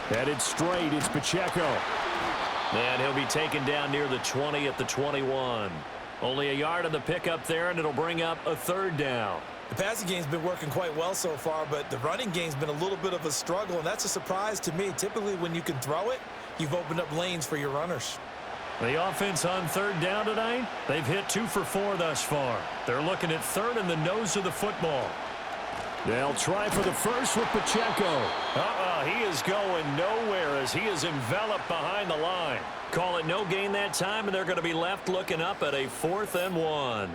Headed straight, it's Pacheco. And he'll be taken down near the 20 at the 21. Only a yard on the pickup there, and it'll bring up a 3rd down. The passing game's been working quite well so far, but the running game's been a little bit of a struggle, and that's a surprise to me. Typically, when you can throw it, you've opened up lanes for your runners. The offense on third down tonight, they've hit 2 for 4 thus far. They're looking at third and the nose of the football. They'll try for the first with Pacheco. He is going nowhere as he is enveloped behind the line. Call it no gain that time, and they're going to be left looking up at a 4th and 1.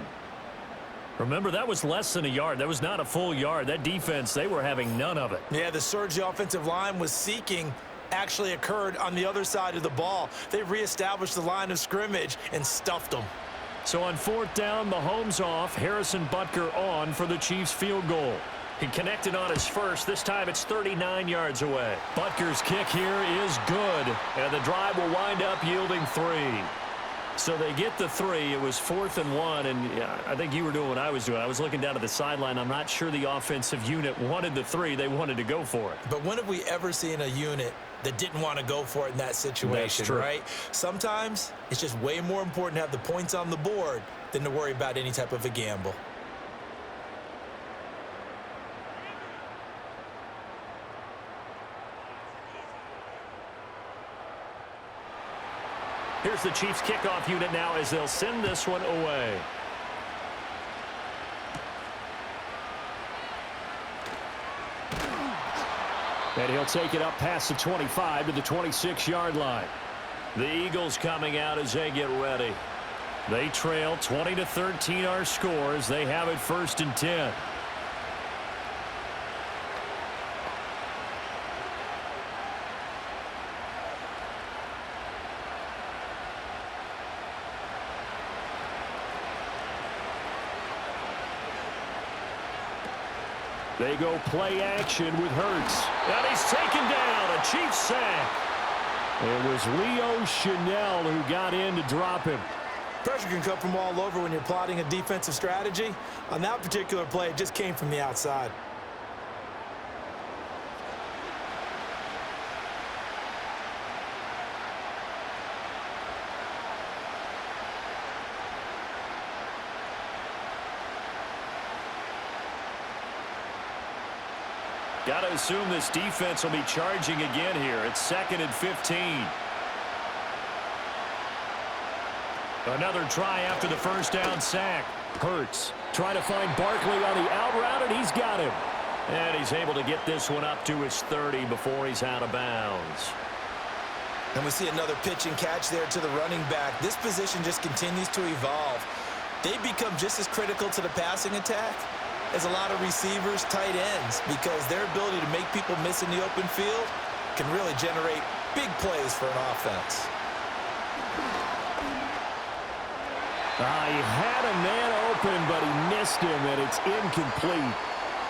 Remember, that was less than a yard. That was not a full yard. That defense, they were having none of it. Yeah, the surge the offensive line was seeking actually occurred on the other side of the ball. They reestablished the line of scrimmage and stuffed them. So on 4th down, Mahomes off, Harrison Butker on for the Chiefs field goal. He connected on his first. This time it's 39 yards away. Butker's kick here is good, and the drive will wind up yielding 3. So they get the 3. It was 4th and 1, and I think you were doing what I was doing. I was looking down at the sideline. I'm not sure the offensive unit wanted the 3. They wanted to go for it. But when have we ever seen a unit that didn't want to go for it in that situation, right? Sometimes it's just way more important to have the points on the board than to worry about any type of a gamble. Here's the Chiefs kickoff unit now as they'll send this one away. And he'll take it up past the 25 to the 26-yard line. The Eagles coming out as they get ready. They trail 20-13 our scores. They have it 1st and 10. They go play action with Hurts. And he's taken down. A Chiefs sack. It was Leo Chanel who got in to drop him. Pressure can come from all over when you're plotting a defensive strategy. On that particular play, it just came from the outside. Got to assume this defense will be charging again here. It's 2nd and 15. Another try after the first down sack. Hurts trying to find Barkley on the out route, and he's got him. And he's able to get this one up to his 30 before he's out of bounds. And we see another pitch and catch there to the running back. This position just continues to evolve. They become just as critical to the passing attack as a lot of receivers, tight ends, because their ability to make people miss in the open field can really generate big plays for an offense. He had a man open, but he missed him, and it's incomplete.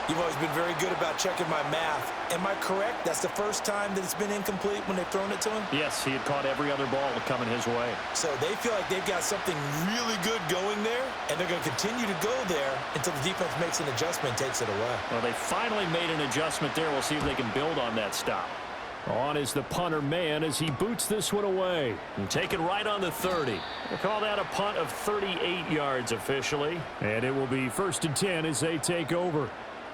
You've always been very good about checking my math. Am I correct? That's the first time that it's been incomplete when they've thrown it to him? Yes, he had caught every other ball coming his way. So they feel like they've got something really good going there, and they're going to continue to go there until the defense makes an adjustment and takes it away. Well, they finally made an adjustment there. We'll see if they can build on that stop. On is the punter man as he boots this one away. And taken right on the 30. They call that a punt of 38 yards officially. And it will be 1st and 10 as they take over.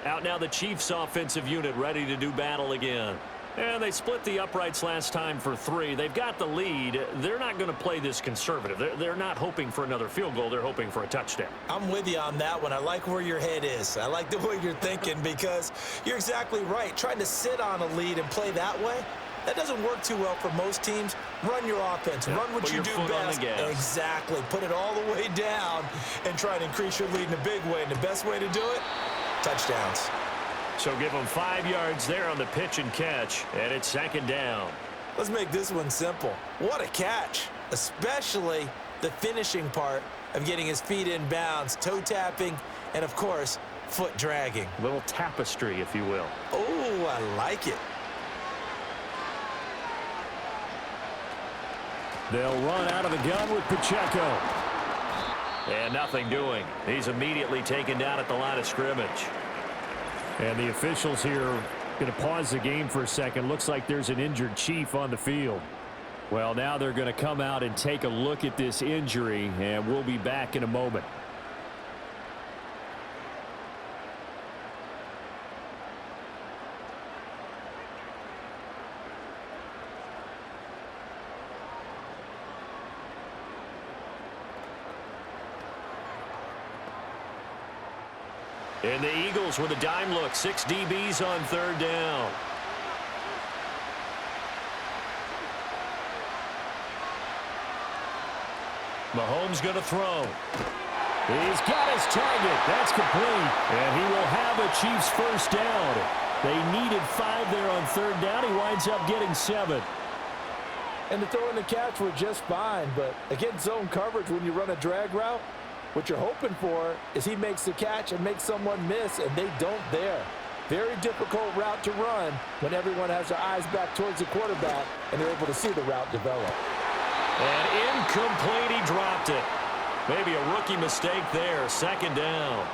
Out now the Chiefs offensive unit ready to do battle again. And they split the uprights last time for 3. They've got the lead. They're not going to play this conservative. They're not hoping for another field goal. They're hoping for a touchdown. I'm with you on that one. I like where your head is. I like the way you're thinking because you're exactly right. Trying to sit on a lead and play that way, that doesn't work too well for most teams. Run your offense. Yeah, run what you do best. Exactly. Put it all the way down and try to increase your lead in a big way. And the best way to do it, touchdowns. So give them 5 yards there on the pitch and catch, and it's 2nd down. Let's make this one simple. What a catch, especially the finishing part of getting his feet in bounds, toe tapping, and of course, foot dragging. A little tapestry, if you will. Oh, I like it. They'll run out of the gun with Pacheco. And nothing doing. He's immediately taken down at the line of scrimmage. And the officials here going to pause the game for a second. Looks like there's an injured Chief on the field. Well, now they're going to come out and take a look at this injury, and we'll be back in a moment. And the Eagles with a dime look. 6 DBs on third down. Mahomes going to throw. He's got his target. That's complete. And he will have a Chiefs first down. They needed 5 there on third down. He winds up getting 7. And the throw and the catch were just fine. But against zone coverage, when you run a drag route, what you're hoping for is he makes the catch and makes someone miss, and they don't there. Very difficult route to run when everyone has their eyes back towards the quarterback and they're able to see the route develop. And incomplete, he dropped it. Maybe a rookie mistake there, second down.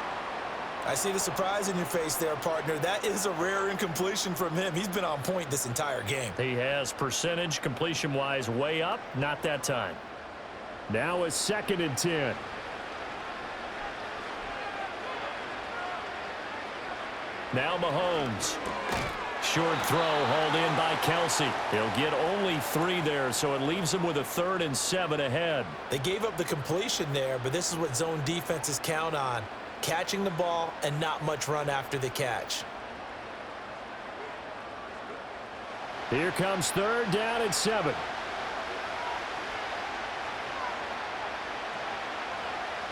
I see the surprise in your face there, partner. That is a rare incompletion from him. He's been on point this entire game. He has percentage completion-wise way up, not that time. Now a 2nd and 10. Now Mahomes. Short throw hauled in by Kelsey. He'll get only 3 there, so it leaves him with a 3rd and 7 ahead. They gave up the completion there, but this is what zone defenses count on. Catching the ball and not much run after the catch. Here comes 3rd down and 7.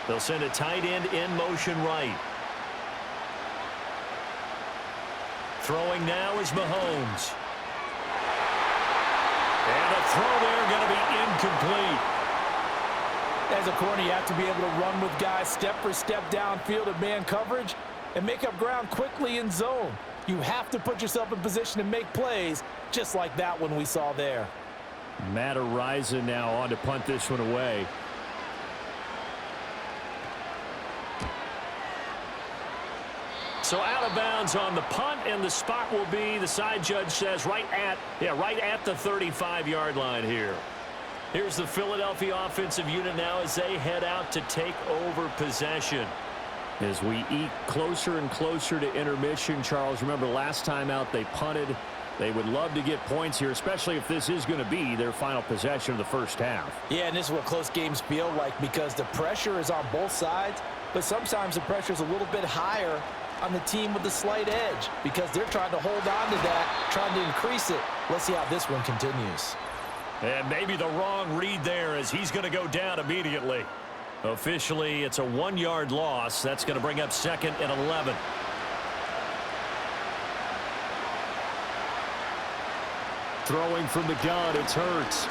They'll send a tight end in motion right. Throwing now is Mahomes. And a throw there going to be incomplete. As a corner, you have to be able to run with guys step for step downfield of man coverage and make up ground quickly in zone. You have to put yourself in position to make plays, just like that one we saw there. Matt Ariza now on to punt this one away. So out of bounds on the punt, and the spot will be, the side judge says, right at the 35-yard line here. Here's the Philadelphia offensive unit now as they head out to take over possession. As we eat closer and closer to intermission, Charles, remember last time out they punted. They would love to get points here, especially if this is going to be their final possession of the first half. Yeah, and this is what close games feel like because the pressure is on both sides, but sometimes the pressure is a little bit higher on the team with the slight edge because they're trying to hold on to that, trying to increase it. Let's see how this one continues. And maybe the wrong read there as he's going to go down immediately. Officially, it's a 1-yard loss. That's going to bring up 2nd and 11. Throwing from the gun, it's Hurts.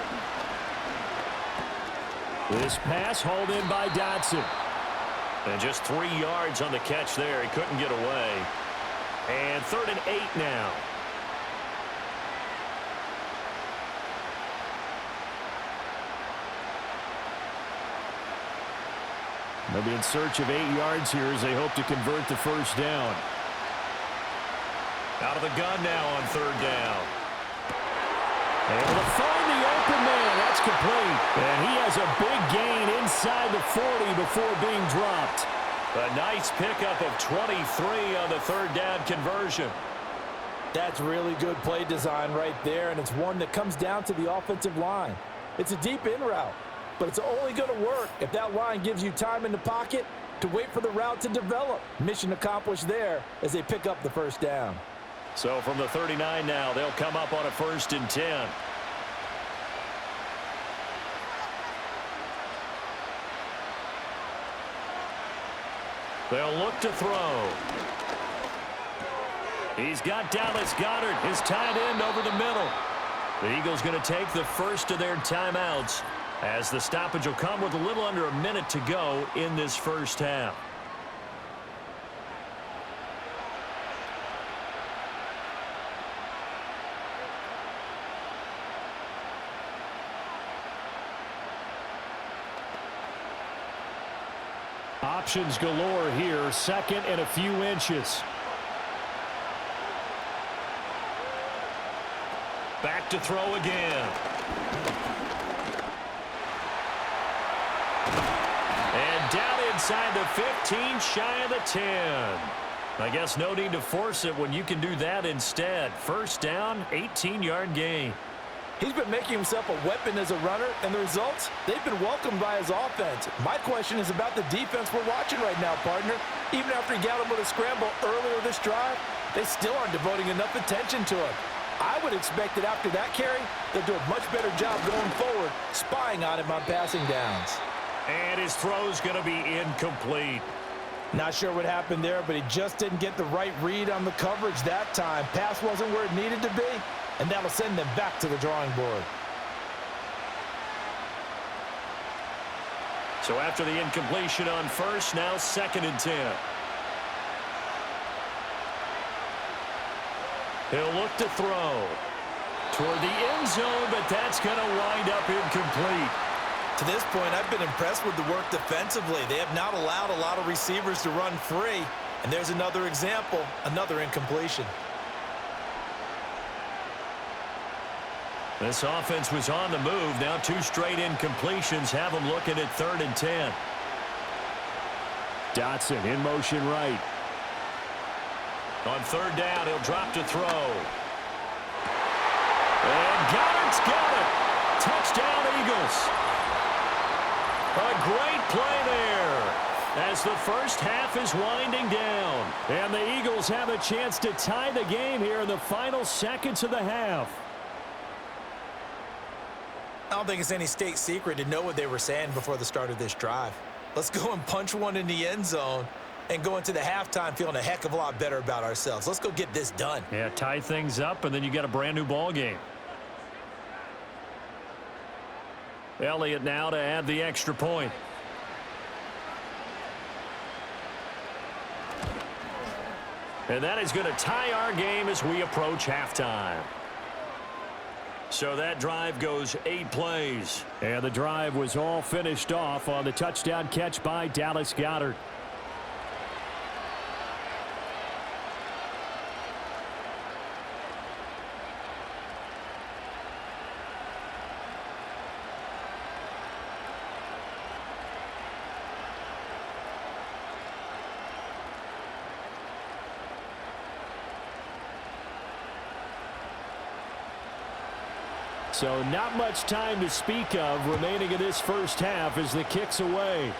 This pass hauled in by Dotson. And just 3 yards on the catch there. He couldn't get away. And 3rd and 8 now. They'll be in search of 8 yards here as they hope to convert the first down. Out of the gun now on 3rd down. Able to find the open man. That's complete. And he has a big gain inside the 40 before being dropped. A nice pickup of 23 on the 3rd down conversion. That's really good play design right there, and it's one that comes down to the offensive line. It's a deep in route, but it's only going to work if that line gives you time in the pocket to wait for the route to develop. Mission accomplished there as they pick up the first down. So from the 39 now, they'll come up on a 1st and 10. They'll look to throw. He's got Dallas Goedert, his tight end, over the middle. The Eagles going to take the first of their timeouts as the stoppage will come with a little under a minute to go in this first half. Options galore here. 2nd and a few inches. Back to throw again. And down inside the 15, shy of the 10. I guess no need to force it when you can do that instead. First down, 18-yard gain. He's been making himself a weapon as a runner, and the results, they've been welcomed by his offense. My question is about the defense we're watching right now, partner. Even after he got him with a scramble earlier this drive, they still aren't devoting enough attention to him. I would expect that after that carry, they'll do a much better job going forward, spying on him on passing downs. And his throw's going to be incomplete. Not sure what happened there, but he just didn't get the right read on the coverage that time. Pass wasn't where it needed to be, and that'll send them back to the drawing board. So after the incompletion on first, now 2nd and 10. He'll look to throw toward the end zone, but that's going to wind up incomplete. To this point, I've been impressed with the work defensively. They have not allowed a lot of receivers to run free. And there's another example, another incompletion. This offense was on the move. Now 2 straight incompletions have them looking at 3rd and 10. Dotson in motion right. On 3rd down, he'll drop to throw. And Goddard's got it. Touchdown, Eagles. A great play there as the first half is winding down. And the Eagles have a chance to tie the game here in the final seconds of the half. I don't think it's any state secret to know what they were saying before the start of this drive. Let's go and punch one in the end zone and go into the halftime feeling a heck of a lot better about ourselves. Let's go get this done. Yeah, tie things up, and then you get a brand new ball game. Elliott now to add the extra point. And that is going to tie our game as we approach halftime. So that drive goes 8 plays. And the drive was all finished off on the touchdown catch by Dallas Goedert. So not much time to speak of remaining in this first half as the kick's away.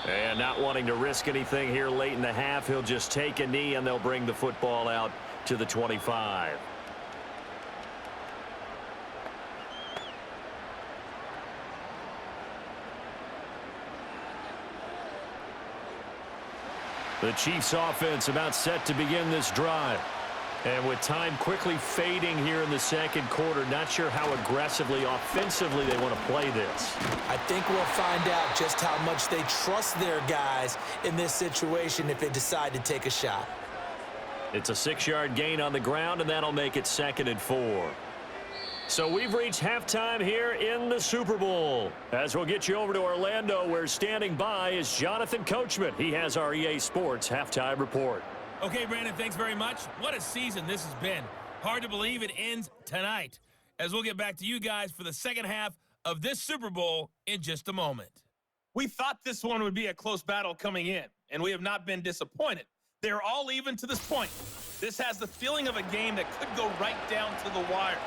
And not wanting to risk anything here late in the half, he'll just take a knee and they'll bring the football out to the 25. The Chiefs offense about set to begin this drive. And with time quickly fading here in the second quarter, not sure how aggressively, offensively they want to play this. I think we'll find out just how much they trust their guys in this situation if they decide to take a shot. It's a 6-yard gain on the ground, and that'll make it 2nd and 4. So we've reached halftime here in the Super Bowl. As we'll get you over to Orlando, where standing by is Jonathan Coachman. He has our EA Sports halftime report. Okay, Brandon, thanks very much. What a season this has been. Hard to believe it ends tonight, as we'll get back to you guys for the second half of this Super Bowl in just a moment. We thought this one would be a close battle coming in, and we have not been disappointed. They're all even to this point. This has the feeling of a game that could go right down to the wire.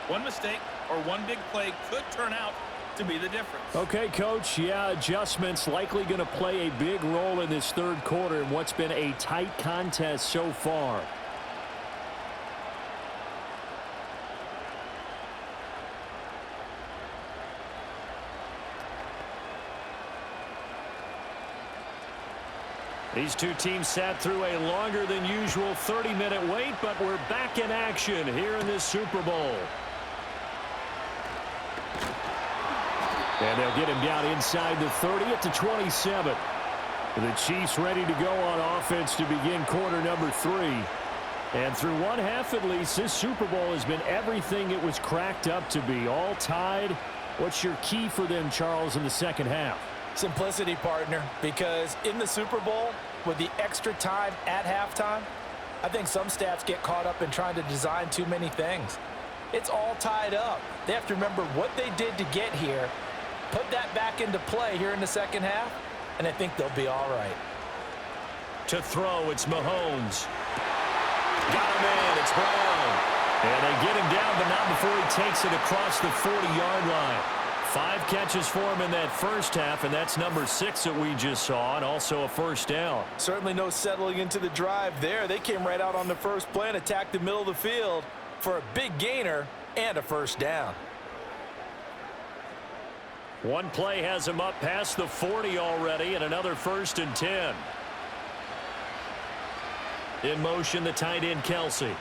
One mistake or one big play could turn out to be the difference. Okay, Coach. Yeah, adjustments likely going to play a big role in this third quarter in what's been a tight contest so far. These two teams sat through a longer than usual 30-minute wait, but we're back in action here in this Super Bowl. And they'll get him down inside the 30 at the 27. The Chiefs ready to go on offense to begin quarter number 3. And through one half at least, this Super Bowl has been everything it was cracked up to be. All tied. What's your key for them, Charles, in the second half? Simplicity, partner, because in the Super Bowl, with the extra time at halftime, I think some stats get caught up in trying to design too many things. It's all tied up. They have to remember what they did to get here, put that back into play here in the second half, and I think they'll be all right. To throw, it's Mahomes. Got him in, it's Brown. And they get him down, but not before he takes it across the 40-yard line. 5 catches for him in that first half, and that's number 6 that we just saw, and also a first down. Certainly no settling into the drive there. They came right out on the first play and attacked the middle of the field for a big gainer and a first down. One play has him up past the 40 already, and another 1st and 10. In motion, the tight end, Kelsey.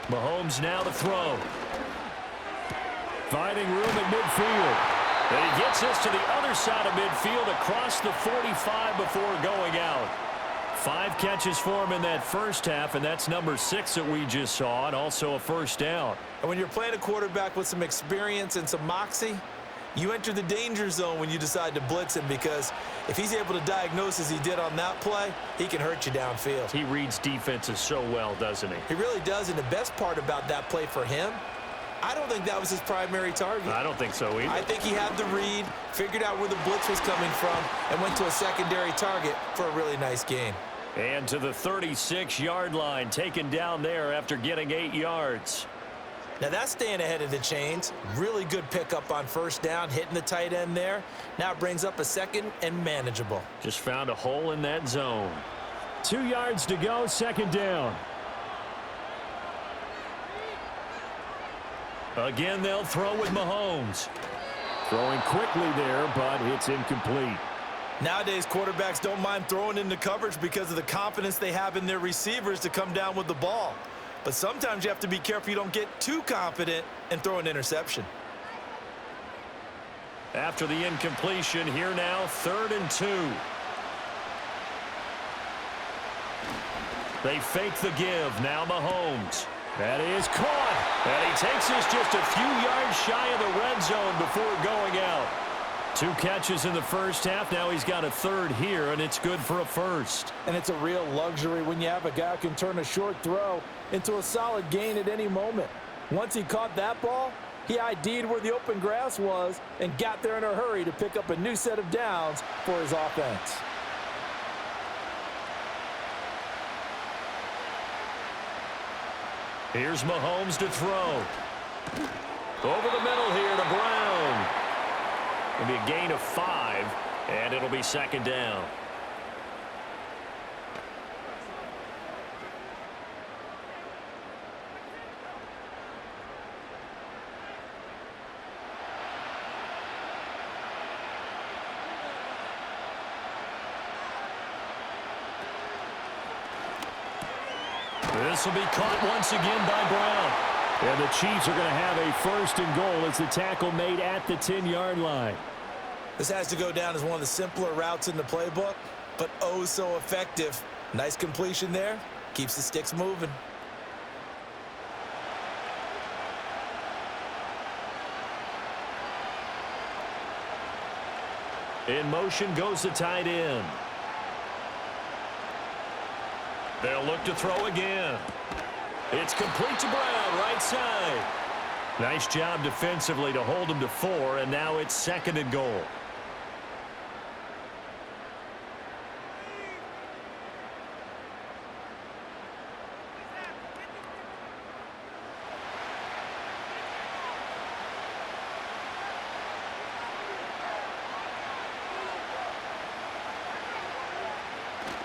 Mahomes now to throw. Finding room at midfield. And he gets us to the other side of midfield across the 45 before going out. 5 catches for him in that first half, and that's number 6 that we just saw, and also a first down. And when you're playing a quarterback with some experience and some moxie, you enter the danger zone when you decide to blitz him, because if he's able to diagnose as he did on that play, he can hurt you downfield. He reads defenses so well, doesn't he? He really does, and the best part about that play for him, I don't think that was his primary target. I don't think so either. I think he had the read, figured out where the blitz was coming from, and went to a secondary target for a really nice gain. And to the 36-yard line, taken down there after getting 8 yards. Now that's staying ahead of the chains. Really good pickup on first down, hitting the tight end there. Now it brings up a second and manageable. Just found a hole in that zone. 2 yards to go, second down. Again, they'll throw with Mahomes. Throwing quickly there, but it's incomplete. Nowadays, quarterbacks don't mind throwing into coverage because of the confidence they have in their receivers to come down with the ball. But sometimes you have to be careful you don't get too confident and throw an interception. After the incompletion, here now, 3rd and 2. They fake the give. Now Mahomes. That is caught. And he takes us just a few yards shy of the red zone before going out. 2 catches in the first half. Now he's got a 3rd here, and it's good for a first. And it's a real luxury when you have a guy who can turn a short throw into a solid gain at any moment. Once he caught that ball, he ID'd where the open grass was and got there in a hurry to pick up a new set of downs for his offense. Here's Mahomes to throw. Over the middle here to Brown. It'll be a gain of 5, and it'll be second down. This will be caught once again by Brown. And the Chiefs are going to have a 1st and goal as the tackle made at the 10-yard line. This has to go down as one of the simpler routes in the playbook, but oh so effective. Nice completion there. Keeps the sticks moving. In motion goes the tight end. They'll look to throw again. It's complete to Brown, right side. Nice job defensively to hold him to 4, and now it's 2nd and goal.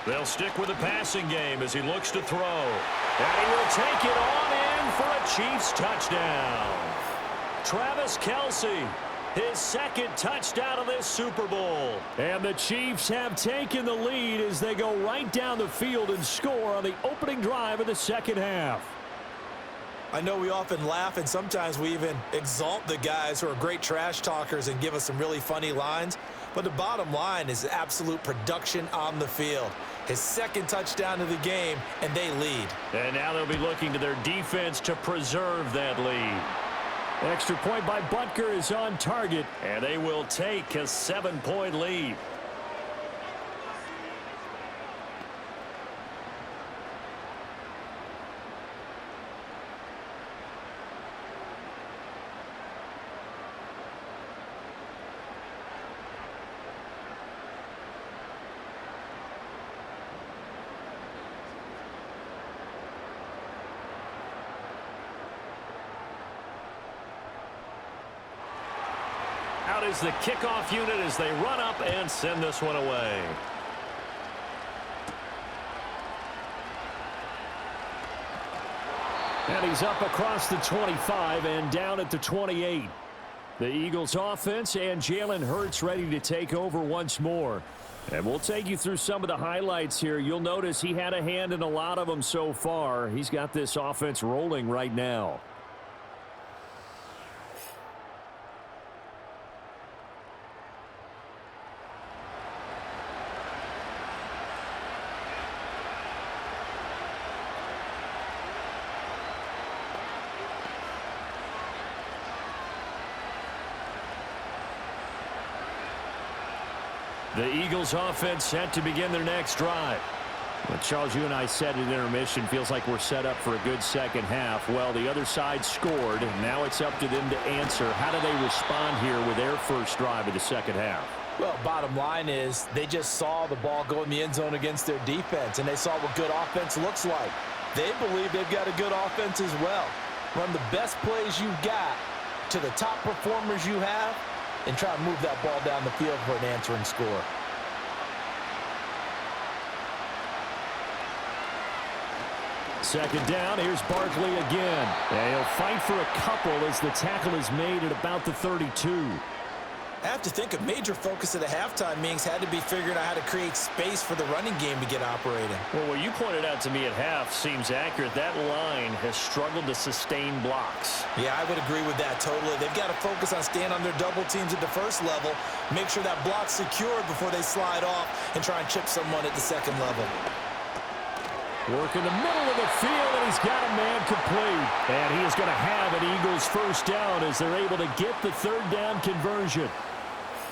They'll stick with the passing game as he looks to throw. And he will take it on in for a Chiefs touchdown. Travis Kelce, his 2nd touchdown of this Super Bowl. And the Chiefs have taken the lead as they go right down the field and score on the opening drive of the second half. I know we often laugh, and sometimes we even exalt the guys who are great trash talkers and give us some really funny lines. But the bottom line is absolute production on the field. His 2nd touchdown of the game, and they lead. And now they'll be looking to their defense to preserve that lead. Extra point by Butker is on target, and they will take a 7-point lead. is the kickoff unit as they run up and send this one away. And he's up across the 25 and down at the 28. The Eagles offense and Jalen Hurts ready to take over once more. And we'll take you through some of the highlights here. You'll notice he had a hand in a lot of them so far. He's got this offense rolling right now. The Eagles offense set to begin their next drive. Well, Charles, you and I said at intermission, feels like we're set up for a good second half. Well, the other side scored, and now it's up to them to answer. How do they respond here with their first drive of the second half? Well, bottom line is they just saw the ball go in the end zone against their defense, and they saw what good offense looks like. They believe they've got a good offense as well. Run the best plays you've got to the top performers you have, and try to move that ball down the field for an answering score. Second down, here's Barkley again. And he'll fight for a couple as the tackle is made at about the 32. I have to think a major focus of the halftime meetings had to be figuring out how to create space for the running game to get operating. Well, what you pointed out to me at half seems accurate. That line has struggled to sustain blocks. Yeah, I would agree with that totally. They've got to focus on staying on their double teams at the first level, make sure that block's secured before they slide off and try and chip someone at the second level. Work in the middle of the field, and he's got a man complete. And he is going to have an Eagles first down as they're able to get the third down conversion.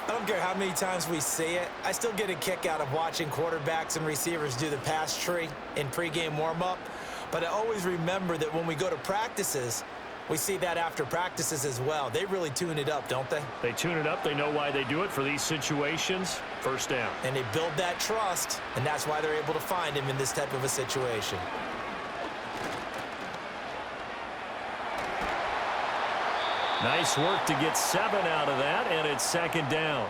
I don't care how many times we say it, I still get a kick out of watching quarterbacks and receivers do the pass tree in pregame warm-up. But I always remember that when we go to practices, we see that after practices as well. They really tune it up, don't they? They tune it up. They know why they do it for these situations. First down. And they build that trust, and that's why they're able to find him in this type of a situation. Nice work to get 7 out of that, and it's second down.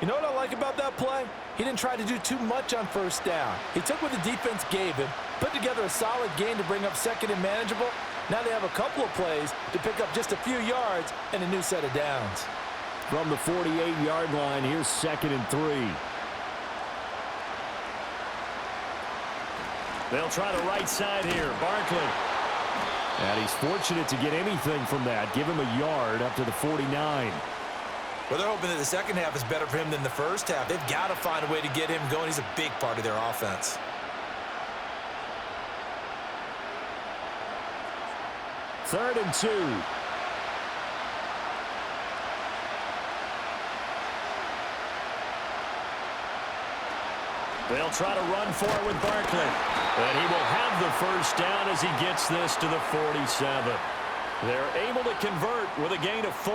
You know what I like about that play? He didn't try to do too much on first down. He took what the defense gave him, put together a solid gain to bring up second and manageable. Now they have a couple of plays to pick up just a few yards and a new set of downs. From the 48-yard line, here's 2nd and 3. They'll try the right side here. Barkley. And he's fortunate to get anything from that. Give him a yard up to the 49. Well, they're hoping that the second half is better for him than the first half. They've got to find a way to get him going. He's a big part of their offense. Third and 2. They'll try to run for it with Barkley. And he will have the first down as he gets this to the 47. They're able to convert with a gain of 4.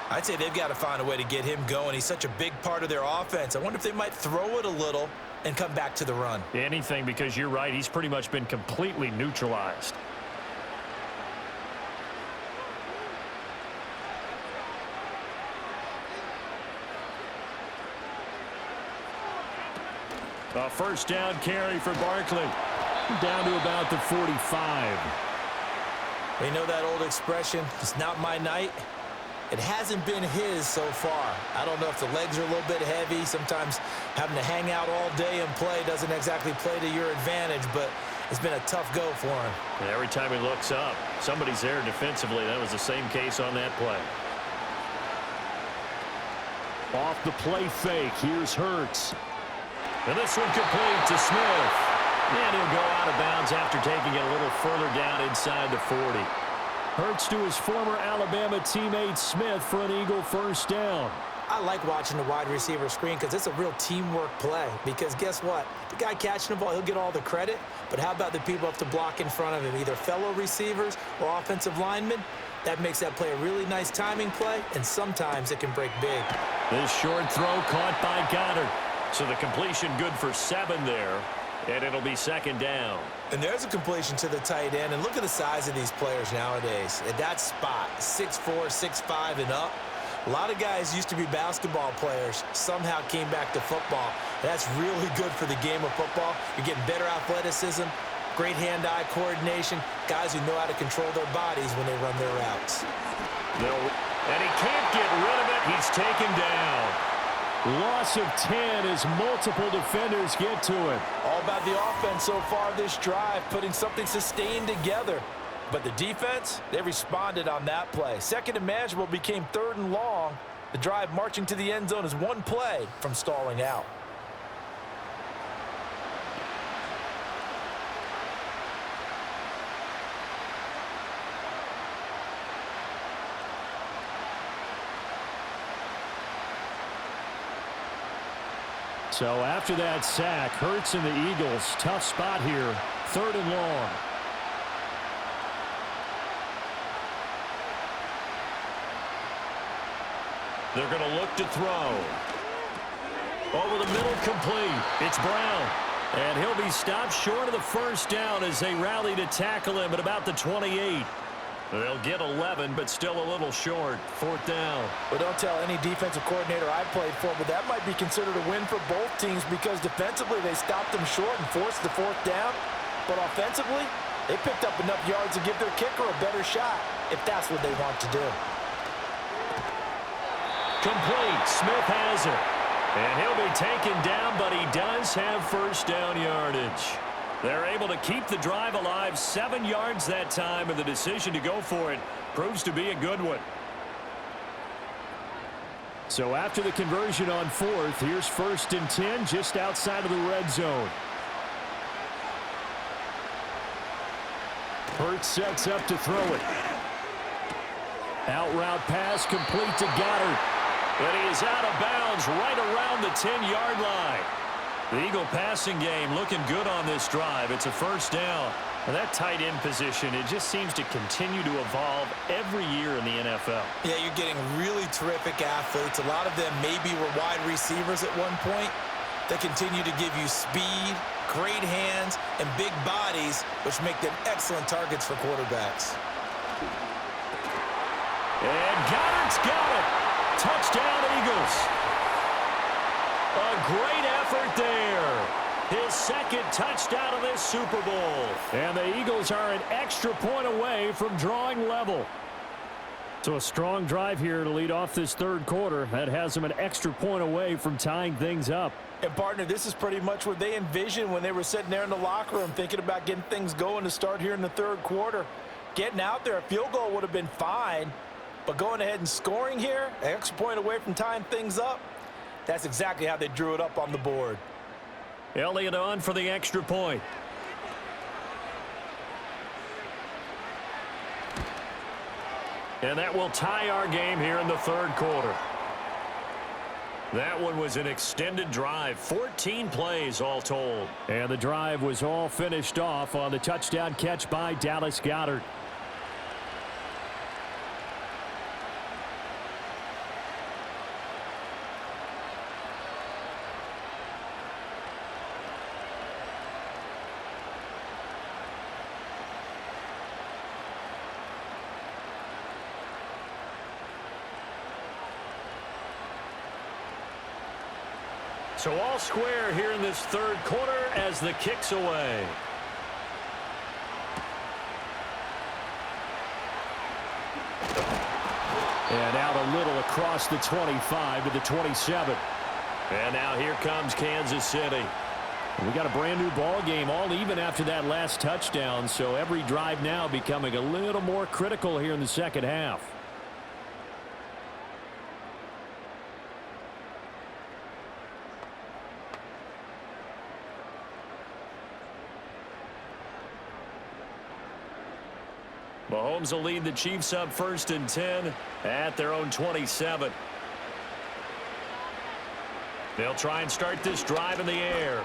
I'd say they've got to find a way to get him going. He's such a big part of their offense. I wonder if they might throw it a little and come back to the run. Anything, because you're right. He's pretty much been completely neutralized. A first down carry for Barkley. Down to about the 45. You know that old expression, it's not my night? It hasn't been his so far. I don't know if the legs are a little bit heavy. Sometimes having to hang out all day and play doesn't exactly play to your advantage, but it's been a tough go for him. And every time he looks up, somebody's there defensively. That was the same case on that play. Off the play fake, here's Hurts. And this one complete to Smith. And he'll go out of bounds after taking it a little further down inside the 40. Hurts to his former Alabama teammate Smith for an Eagle first down. I like watching the wide receiver screen because it's a real teamwork play. Because guess what? The guy catching the ball, he'll get all the credit. But how about the people up to block in front of him, either fellow receivers or offensive linemen? That makes that play a really nice timing play, and sometimes it can break big. This short throw caught by Goddard. So the completion good for 7 there, and it'll be second down. And there's a completion to the tight end, and look at the size of these players nowadays. At that spot, 6'4", 6'5", and up. A lot of guys used to be basketball players, somehow came back to football. That's really good for the game of football. You're getting better athleticism, great hand-eye coordination, guys who know how to control their bodies when they run their routes. No, and he can't get rid of it. He's taken down. Loss of 10 as multiple defenders get to him. All about the offense so far this drive, putting something sustained together. But the defense, they responded on that play. Second and manageable became 3rd and long. The drive marching to the end zone is one play from stalling out. So after that sack, Hurts and the Eagles, tough spot here, 3rd and long. They're going to look to throw. Over the middle, complete. It's Brown. And he'll be stopped short of the first down as they rally to tackle him at about the 28. They'll get 11, but still a little short. 4th down. Well, don't tell any defensive coordinator I played for, but that might be considered a win for both teams because defensively they stopped them short and forced the 4th down. But offensively, they picked up enough yards to give their kicker a better shot if that's what they want to do. Complete. Smith has it. And he'll be taken down, but he does have first down yardage. They're able to keep the drive alive, 7 yards that time, and the decision to go for it proves to be a good one. So after the conversion on 4th, here's 1st and 10 just outside of the red zone. Hurts sets up to throw it. Out route pass complete to Goddard. But he is out of bounds right around the 10-yard line. The Eagle passing game looking good on this drive. It's a first down. And that tight end position, it just seems to continue to evolve every year in the NFL. Yeah, you're getting really terrific athletes. A lot of them maybe were wide receivers at one point. They continue to give you speed, great hands, and big bodies, which make them excellent targets for quarterbacks. And Goddard's got it. Touchdown, Eagles. A great effort there. His second touchdown of this Super Bowl. And the Eagles are an extra point away from drawing level. So a strong drive here to lead off this 3rd quarter. That has them an extra point away from tying things up. And, partner, this is pretty much what they envisioned when they were sitting there in the locker room thinking about getting things going to start here in the 3rd quarter. Getting out there, a field goal would have been fine. But going ahead and scoring here, an extra point away from tying things up, that's exactly how they drew it up on the board. Elliott on for the extra point. And that will tie our game here in the 3rd quarter. That one was an extended drive, 14 plays all told. And the drive was all finished off on the touchdown catch by Dallas Goedert. So all square here in this 3rd quarter as the kick's away. And out a little across the 25 to the 27. And now here comes Kansas City. We got a brand new ball game, all even after that last touchdown. So every drive now becoming a little more critical here in the 2nd half. Mahomes will lead the Chiefs up 1st and 10 at their own 27. They'll try and start this drive in the air.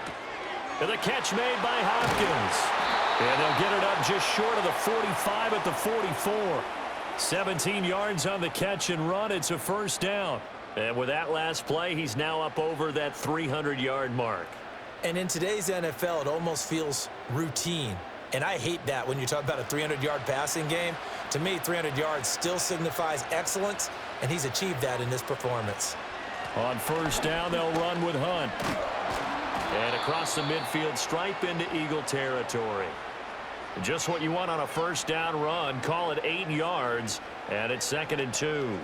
And the catch made by Hopkins. And they'll get it up just short of the 45 at the 44. 17 yards on the catch and run. It's a first down. And with that last play, he's now up over that 300-yard mark. And in today's NFL, it almost feels routine. And I hate that when you talk about a 300-yard passing game To me, 300 yards still signifies excellence, and he's achieved that in this performance. On first down, they'll run with Hunt. And across the midfield stripe into Eagle territory. Just what you want on a first down run. Call it 8 yards, and it's 2nd and 2.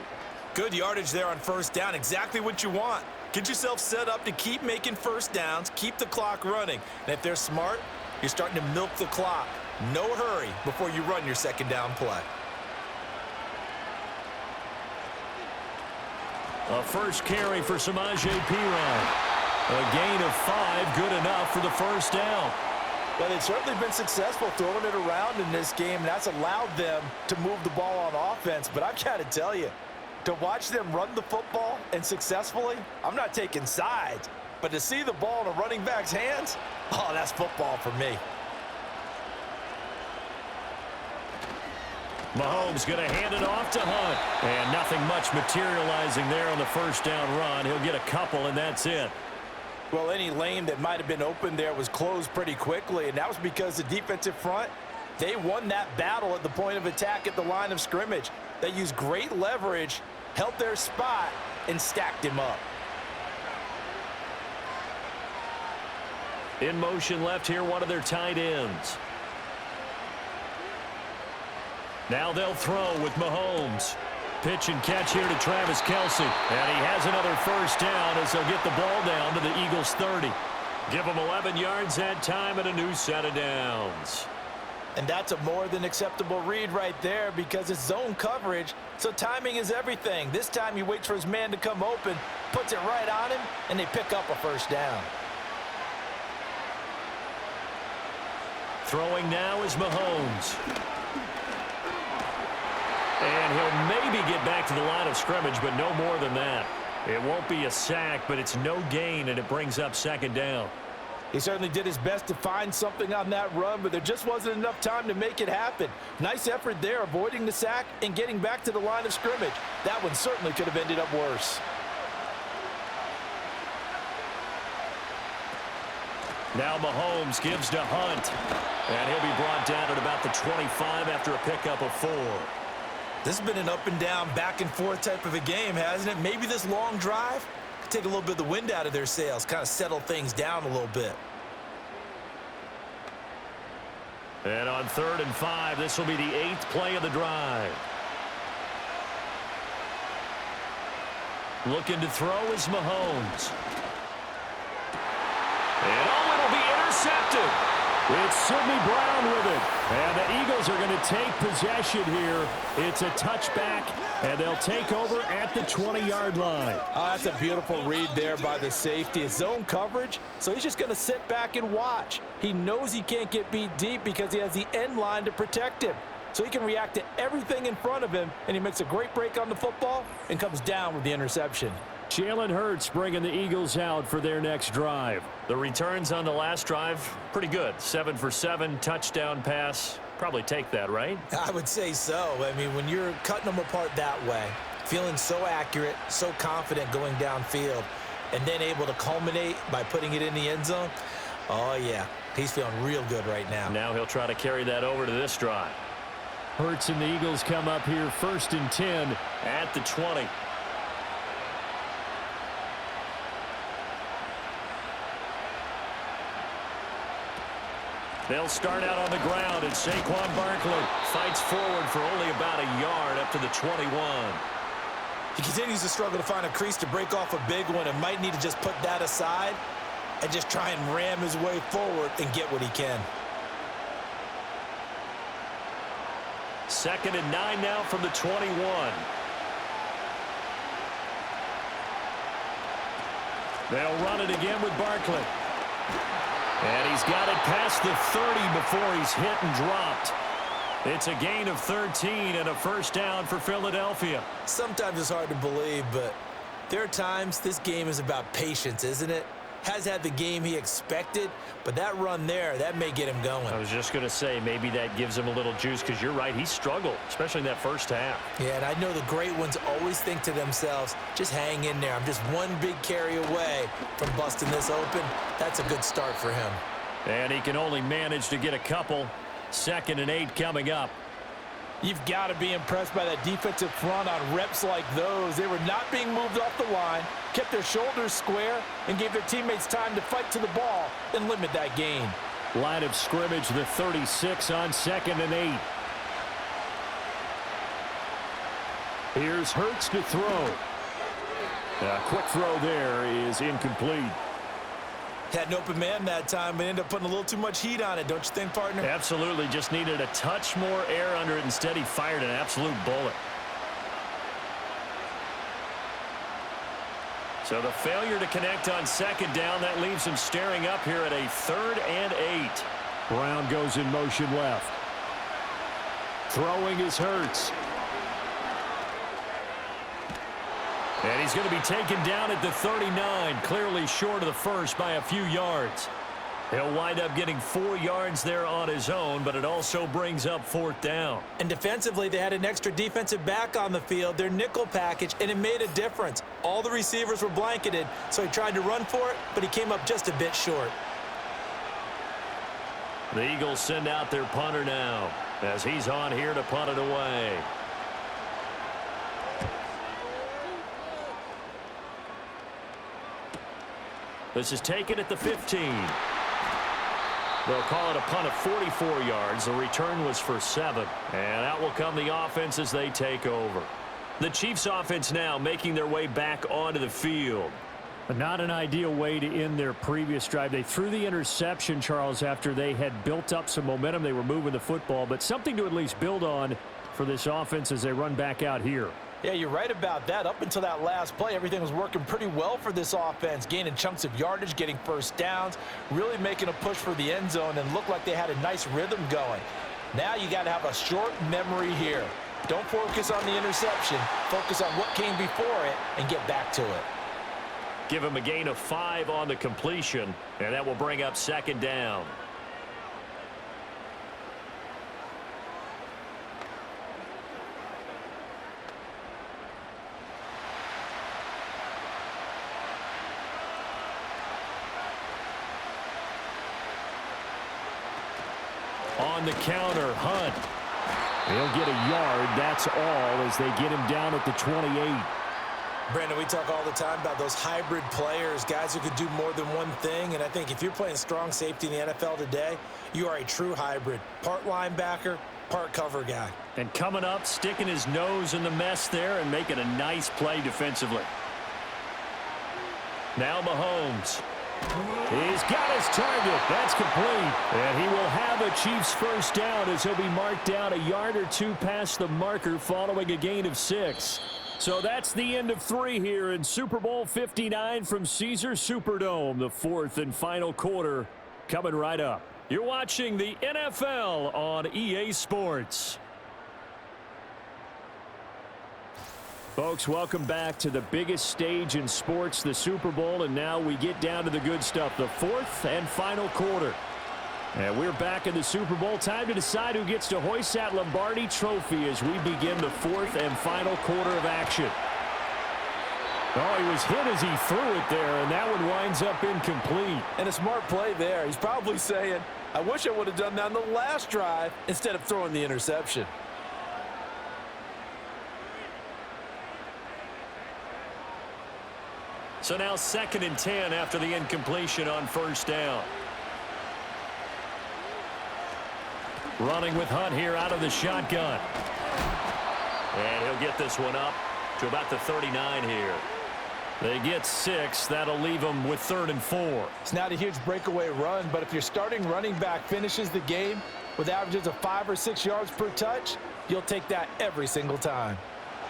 Good yardage there on first down. Exactly what you want. Get yourself set up to keep making first downs, keep the clock running. And if they're smart, you're starting to milk the clock. No hurry before you run your second down play. A first carry for Samaje Perine. A gain of 5, good enough for the first down. Well, they've certainly been successful throwing it around in this game, and that's allowed them to move the ball on offense. But I've got to tell you, to watch them run the football and successfully, I'm not taking sides, but to see the ball in a running back's hands, oh, that's football for me. Mahomes going to hand it off to Hunt. And nothing much materializing there on the first down run. He'll get a couple, and that's it. Well, any lane that might have been open there was closed pretty quickly, and that was because the defensive front, they won that battle at the point of attack at the line of scrimmage. They used great leverage, held their spot, and stacked him up. In motion left here, one of their tight ends. Now they'll throw with Mahomes. Pitch and catch here to Travis Kelce. And he has another first down as they'll get the ball down to the Eagles' 30. Give them 11 yards that time and a new set of downs. And that's a more than acceptable read right there because it's zone coverage, so timing is everything. This time he waits for his man to come open, puts it right on him, and they pick up a first down. Throwing now is Mahomes. And he'll maybe get back to the line of scrimmage, but no more than that. It won't be a sack, but it's no gain, and it brings up 2nd down. He certainly did his best to find something on that run, but there just wasn't enough time to make it happen. Nice effort there, avoiding the sack and getting back to the line of scrimmage. That one certainly could have ended up worse. Now Mahomes gives to Hunt. And he'll be brought down at about the 25 after a pickup of 4. This has been an up and down, back and forth type of a game, hasn't it? Maybe this long drive could take a little bit of the wind out of their sails, kind of settle things down a little bit. And on 3rd and 5, this will be the 8th play of the drive. Looking to throw is Mahomes. And it'll be intercepted. It's Sidney Brown with it. And the Eagles are going to take possession here. It's a touchback, and they'll take over at the 20-yard line. Oh, that's a beautiful read there by the safety. It's zone coverage, so he's just going to sit back and watch. He knows he can't get beat deep because he has the end line to protect him. So he can react to everything in front of him, and he makes a great break on the football and comes down with the interception. Jalen Hurts bringing the Eagles out for their next drive. The returns on the last drive, pretty good. 7 for 7, touchdown pass. Probably take that, right? I would say so. I mean, when you're cutting them apart that way, feeling so accurate, so confident going downfield, and then able to culminate by putting it in the end zone, oh, yeah, he's feeling real good right now. Now he'll try to carry that over to this drive. Hurts and the Eagles come up here 1st and 10 at the 20. They'll start out on the ground, and Saquon Barkley Fights forward for only about a yard up to the 21. He continues to struggle to find a crease to break off a big one and might need to just put that aside and just try and ram his way forward and get what he can. 2nd and 9 now from the 21. They'll run it again with Barkley. And he's got it past the 30 before he's hit and dropped. It's a gain of 13 and a first down for Philadelphia. Sometimes it's hard to believe, but there are times this game is about patience, isn't it? Has had the game he expected, but that run there, that may get him going. I was just going to say, maybe that gives him a little juice because you're right, he struggled, especially in that first half. Yeah, and I know the great ones always think to themselves, just hang in there. I'm just one big carry away from busting this open. That's a good start for him. And he can only manage to get a couple. 2nd and 8 coming up. You've got to be impressed by that defensive front on reps like those. They were not being moved off the line, kept their shoulders square, and gave their teammates time to fight to the ball and limit that gain. Line of scrimmage, the 36 on 2nd and 8. Here's Hurts to throw. A quick throw there is incomplete. Had an open man that time, but ended up putting a little too much heat on it, don't you think, partner? Absolutely. Just needed a touch more air under it. Instead, he fired an absolute bullet. So the failure to connect on 2nd down, that leaves him staring up here at a 3rd and 8. Brown goes in motion left. Throwing is Hurts. And he's going to be taken down at the 39, clearly short of the first by a few yards. He'll wind up getting 4 yards there on his own, but it also brings up 4th down. And defensively, they had an extra defensive back on the field, their nickel package, and it made a difference. All the receivers were blanketed, so he tried to run for it, but he came up just a bit short. The Eagles send out their punter now as he's on here to punt it away. This is taken at the 15. They'll call it a punt of 44 yards. The return was for 7. And out will come the offense as they take over. The Chiefs offense now making their way back onto the field. Not an ideal way to end their previous drive. They threw the interception, Charles, after they had built up some momentum. They were moving the football, but something to at least build on for this offense as they run back out here. Yeah, you're right about that. Up until that last play, everything was working pretty well for this offense, gaining chunks of yardage, getting first downs, really making a push for the end zone, and looked like they had a nice rhythm going. Now you got to have a short memory here. Don't focus on the interception. Focus on what came before it and get back to it. Give him a gain of 5 on the completion, and that will bring up 2nd down. On the counter, Hunt. He'll get a yard, that's all, as they get him down at the 28. Brandon, we talk all the time about those hybrid players, guys who could do more than one thing, and I think if you're playing strong safety in the NFL today, you are a true hybrid. Part linebacker, part cover guy. And coming up, sticking his nose in the mess there and making a nice play defensively. Now Mahomes. He's got his target. That's complete. And he will have a Chiefs first down as he'll be marked down a yard or 2 past the marker following a gain of 6. So that's the end of 3 here in Super Bowl 59 from Caesars Superdome. The 4th and final quarter coming right up. You're watching the NFL on EA Sports. Folks, welcome back to the biggest stage in sports, the Super Bowl, and now we get down to the good stuff, the 4th and final quarter. And we're back in the Super Bowl. Time to decide who gets to hoist that Lombardi trophy as we begin the 4th and final quarter of action. Oh, he was hit as he threw it there, and that one winds up incomplete. And a smart play there. He's probably saying, I wish I would have done that on the last drive instead of throwing the interception. So now 2nd and 10 after the incompletion on first down. Running with Hunt here out of the shotgun. And he'll get this one up to about the 39 here. They get 6. That'll leave them with 3rd and 4. It's not a huge breakaway run, but if your starting running back finishes the game with averages of 5 or 6 yards per touch, you'll take that every single time.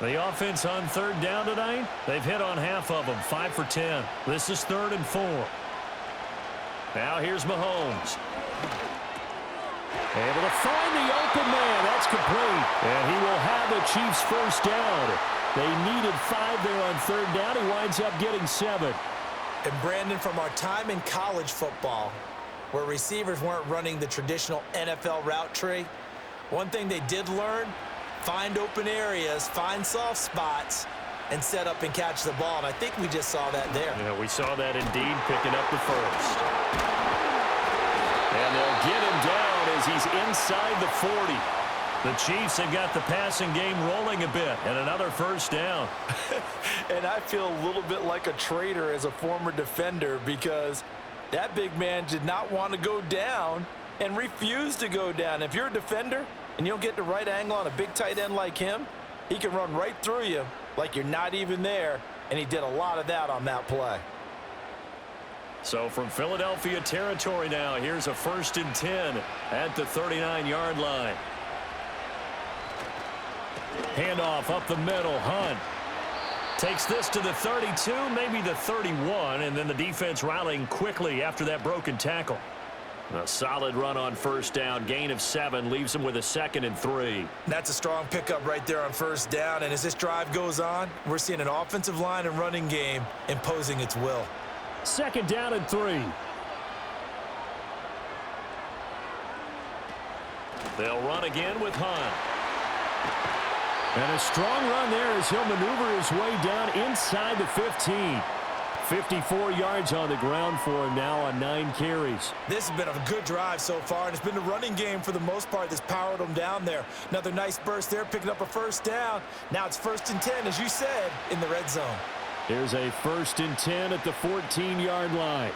The offense on 3rd down tonight, they've hit on half of them, 5 for 10. This is 3rd and 4. Now here's Mahomes. Able to find the open man. That's complete. And he will have a Chiefs first down. They needed 5 there on 3rd down. He winds up getting 7. And Brandon, from our time in college football, where receivers weren't running the traditional NFL route tree, one thing they did learn, find open areas, find soft spots, and set up and catch the ball. And I think we just saw that there. Yeah, we saw that indeed, picking up the first. And they'll get him down as he's inside the 40. The Chiefs have got the passing game rolling a bit, and another first down. And I feel a little bit like a traitor as a former defender because that big man did not want to go down and refused to go down. If you're a defender and you don't get the right angle on a big tight end like him, he can run right through you like you're not even there, and he did a lot of that on that play. So from Philadelphia territory now, here's a 1st and 10 at the 39-yard line. Handoff up the middle. Hunt takes this to the 32, maybe the 31, and then the defense rallying quickly after that broken tackle. A solid run on first down, gain of 7, leaves them with a 2nd and 3. That's a strong pickup right there on first down, and as this drive goes on, we're seeing an offensive line and running game imposing its will. 2nd down and 3. They'll run again with Hunt. And a strong run there as he'll maneuver his way down inside the 15. 54 yards on the ground for him now on 9 carries. This has been a good drive so far, and it's been the running game for the most part that's powered them down there. Another nice burst there, picking up a first down. Now it's 1st and 10, as you said, in the red zone. Here's a 1st and 10 at the 14-yard line.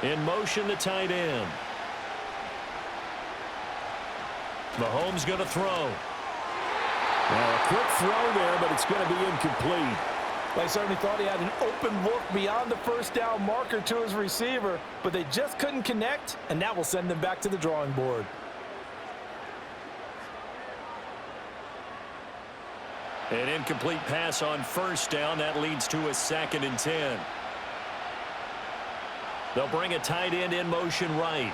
In motion, the tight end. Mahomes going to throw. Now a quick throw there, but it's going to be incomplete. I certainly thought he had an open look beyond the first down marker to his receiver, but they just couldn't connect, and that will send them back to the drawing board. An incomplete pass on first down. That leads to a 2nd and 10. They'll bring a tight end in motion right.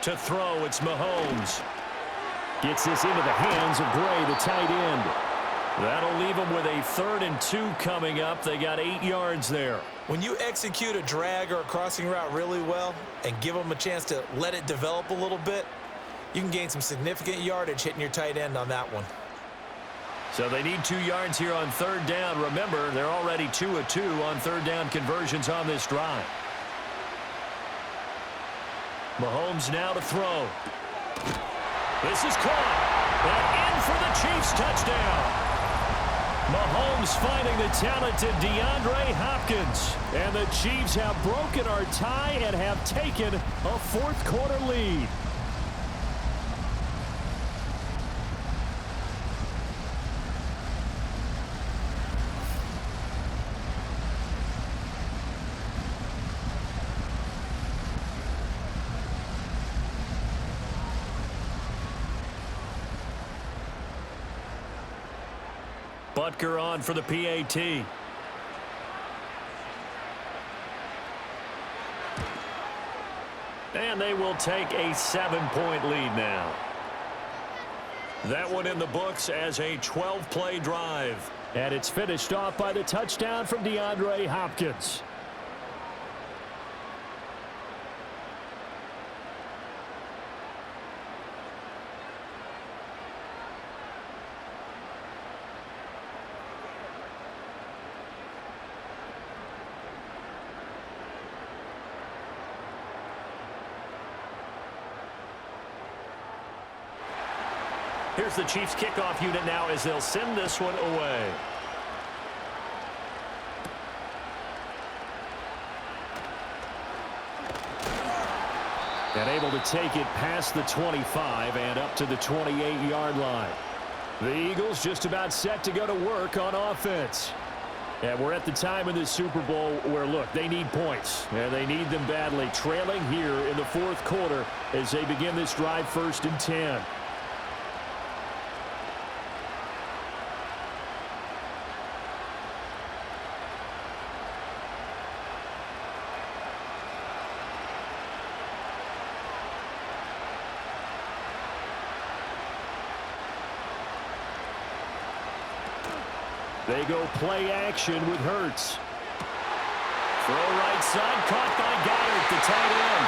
To throw, it's Mahomes. Gets this into the hands of Gray, the tight end. That'll leave them with a 3rd and 2 coming up. They got 8 yards there. When you execute a drag or a crossing route really well and give them a chance to let it develop a little bit, you can gain some significant yardage hitting your tight end on that one. So they need 2 yards here on 3rd down. Remember, they're already 2 of 2 on 3rd down conversions on this drive. Mahomes now to throw. This is caught. And in for the Chiefs touchdown. Mahomes finding the talented DeAndre Hopkins. And the Chiefs have broken our tie and have taken a 4th quarter lead. Butker on for the PAT. And they will take a 7-point lead now. That one in the books as a 12-play drive. And it's finished off by the touchdown from DeAndre Hopkins. Here's the Chiefs kickoff unit now as they'll send this one away. And able to take it past the 25 and up to the 28-yard line. The Eagles just about set to go to work on offense. And we're at the time in this Super Bowl where, look, they need points. And they need them badly. Trailing here in the 4th quarter as they begin this drive 1st and 10. They go play action with Hurts. Throw right side, caught by Goddard, the tight end.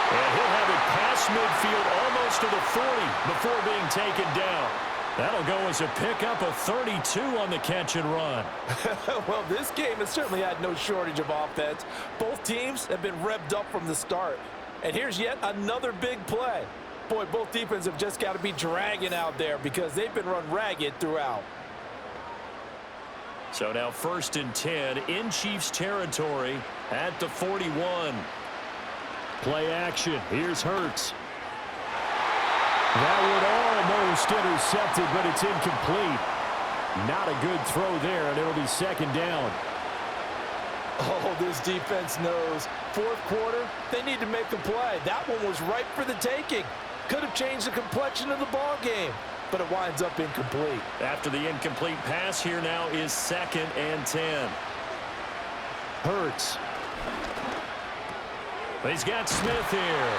And he'll have it past midfield almost to the 40 before being taken down. That'll go as a pickup of 32 on the catch and run. Well, this game has certainly had no shortage of offense. Both teams have been revved up from the start. And here's yet another big play. Boy, both defenses have just got to be dragging out there because they've been run ragged throughout. So now 1st and 10 in Chiefs territory at the 41. Play action. Here's Hurts. That would almost intercepted, but it's incomplete. Not a good throw there, and it'll be 2nd down. Oh, this defense knows. 4th quarter, they need to make a play. That one was ripe for the taking. Could have changed the complexion of the ball game, but it winds up incomplete. After the incomplete pass, here now is 2nd and 10. Hurts. He's got Smith here.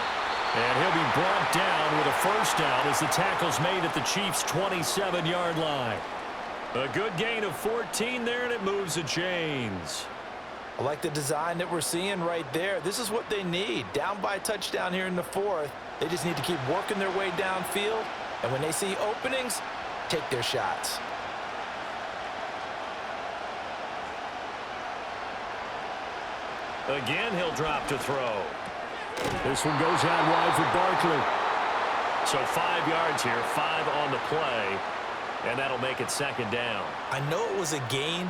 And he'll be brought down with a 1st down as the tackle's made at the Chiefs' 27-yard line. A good gain of 14 there, and it moves the chains. I like the design that we're seeing right there. This is what they need. Down by a touchdown here in the 4th. They just need to keep working their way downfield. And when they see openings, take their shots. Again, he'll drop to throw. This one goes out wide for Barkley. So 5 yards here, 5 on the play. And that'll make it 2nd down. I know it was a gain,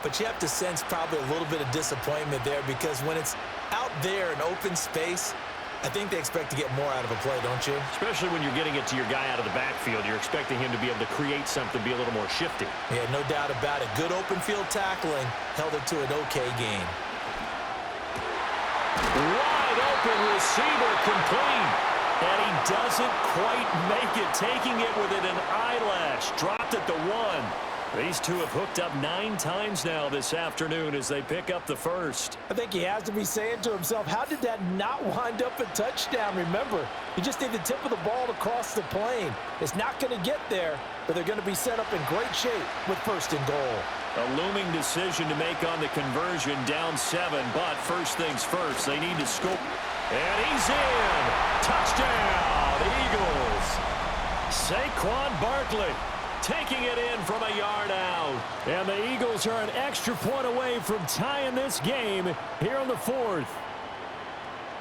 but you have to sense probably a little bit of disappointment there because when it's out there in open space, I think they expect to get more out of a play, don't you? Especially when you're getting it to your guy out of the backfield. You're expecting him to be able to create something, be a little more shifty. Yeah, no doubt about it. Good open field tackling held it to an okay gain. Wide open receiver complete. And he doesn't quite make it, taking it within an eyelash. Dropped at the 1. These two have hooked up 9 times now this afternoon as they pick up the 1st. I think he has to be saying to himself, how did that not wind up a touchdown? Remember, you just need the tip of the ball to cross the plane. It's not going to get there, but they're going to be set up in great shape with 1st and goal. A looming decision to make on the conversion, down 7, but first things first, they need to score. And he's in. Touchdown, Eagles. Saquon Barkley taking it in from a yard out. And the Eagles are an extra point away from tying this game here on the 4th.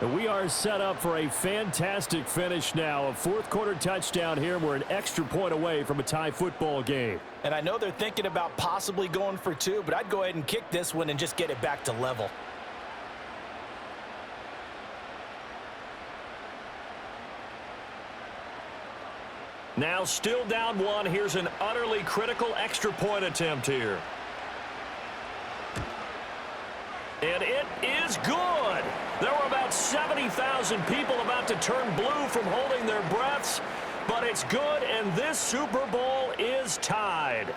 And we are set up for a fantastic finish now. A 4th quarter touchdown here. We're an extra point away from a tie football game. And I know they're thinking about possibly going for 2, but I'd go ahead and kick this one and just get it back to level. Now still down 1. Here's an utterly critical extra point attempt here. And it is good. There were about 70,000 people about to turn blue from holding their breaths, but it's good, and this Super Bowl is tied.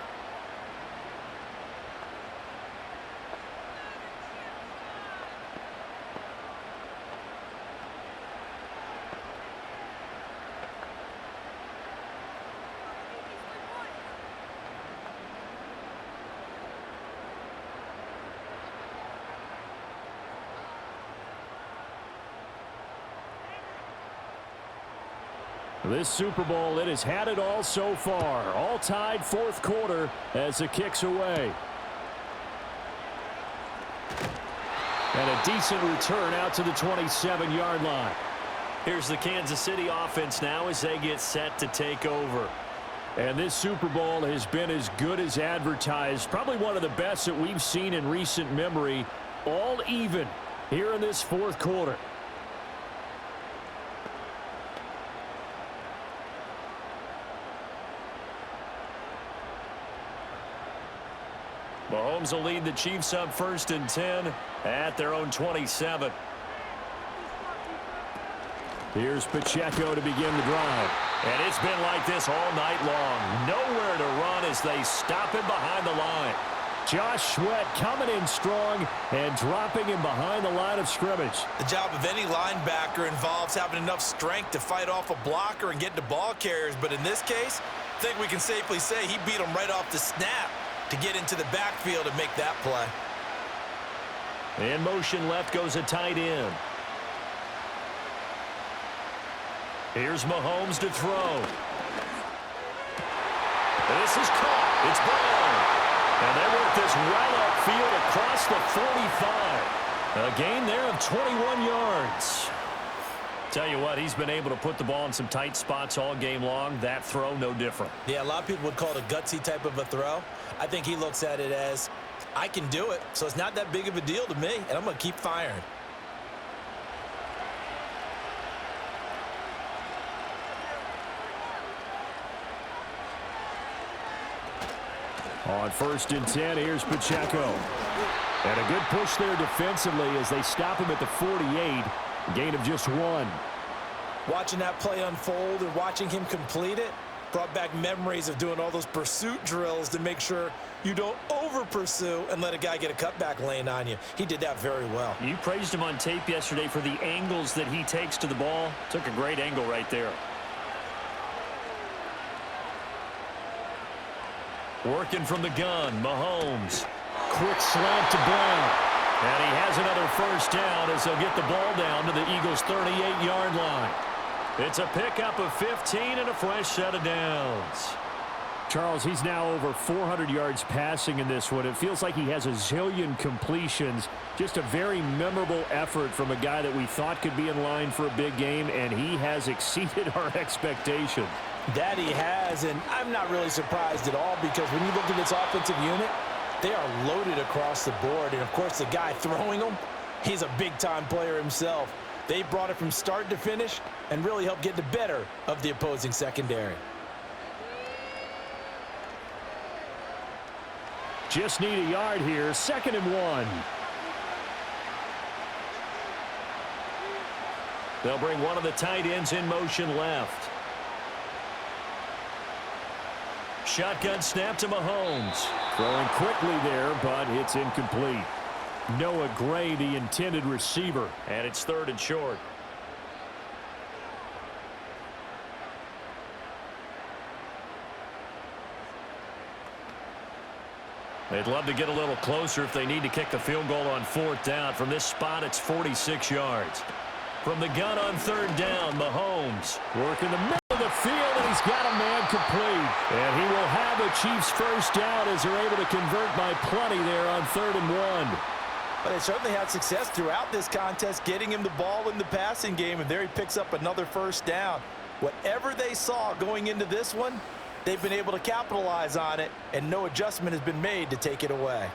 This Super Bowl, it has had it all so far. All tied 4th quarter as it kicks away. And a decent return out to the 27-yard line. Here's the Kansas City offense now as they get set to take over. And this Super Bowl has been as good as advertised. Probably one of the best that we've seen in recent memory. All even here in this 4th quarter. Mahomes will lead the Chiefs up 1st and 10 at their own 27. Here's Pacheco to begin the drive. And it's been like this all night long. Nowhere to run as they stop him behind the line. Josh Sweat coming in strong and dropping him behind the line of scrimmage. The job of any linebacker involves having enough strength to fight off a blocker and get to ball carriers. But in this case, I think we can safely say he beat him right off the snap to get into the backfield and make that play. In motion left goes a tight end. Here's Mahomes to throw. This is caught. It's ball. And they work this well upfield across the 45. A gain there of 21 yards. Tell you what, he's been able to put the ball in some tight spots all game long. That throw, no different. Yeah, a lot of people would call it a gutsy type of a throw. I think he looks at it as, I can do it, so it's not that big of a deal to me, and I'm going to keep firing. On 1st and 10, here's Pacheco. And a good push there defensively as they stop him at the 48. Gain of just 1. Watching that play unfold and watching him complete it brought back memories of doing all those pursuit drills to make sure you don't over-pursue and let a guy get a cutback lane on you. He did that very well. You praised him on tape yesterday for the angles that he takes to the ball. Took a great angle right there. Working from the gun, Mahomes. Quick slant to Brown. And he has another first down as they'll get the ball down to the Eagles' 38-yard line. It's a pickup of 15 and a fresh set of downs. Charles, he's now over 400 yards passing in this one. It feels like he has a zillion completions. Just a very memorable effort from a guy that we thought could be in line for a big game, and he has exceeded our expectations. That he has, and I'm not really surprised at all because when you look at this offensive unit, they are loaded across the board. And, of course, the guy throwing them, he's a big-time player himself. They brought it from start to finish and really helped get the better of the opposing secondary. Just need a yard here. 2nd and 1. They'll bring one of the tight ends in motion left. Shotgun snap to Mahomes. Throwing quickly there, but it's incomplete. Noah Gray, the intended receiver. And it's 3rd and short. They'd love to get a little closer if they need to kick the field goal on 4th down. From this spot, it's 46 yards. From the gun on 3rd down, Mahomes. Working the middle of the field, and he's got a man complete. And he will have the Chiefs' first down as they're able to convert by plenty there on 3rd and 1. But they certainly had success throughout this contest, getting him the ball in the passing game, and there he picks up another first down. Whatever they saw going into this one, they've been able to capitalize on it, and no adjustment has been made to take it away.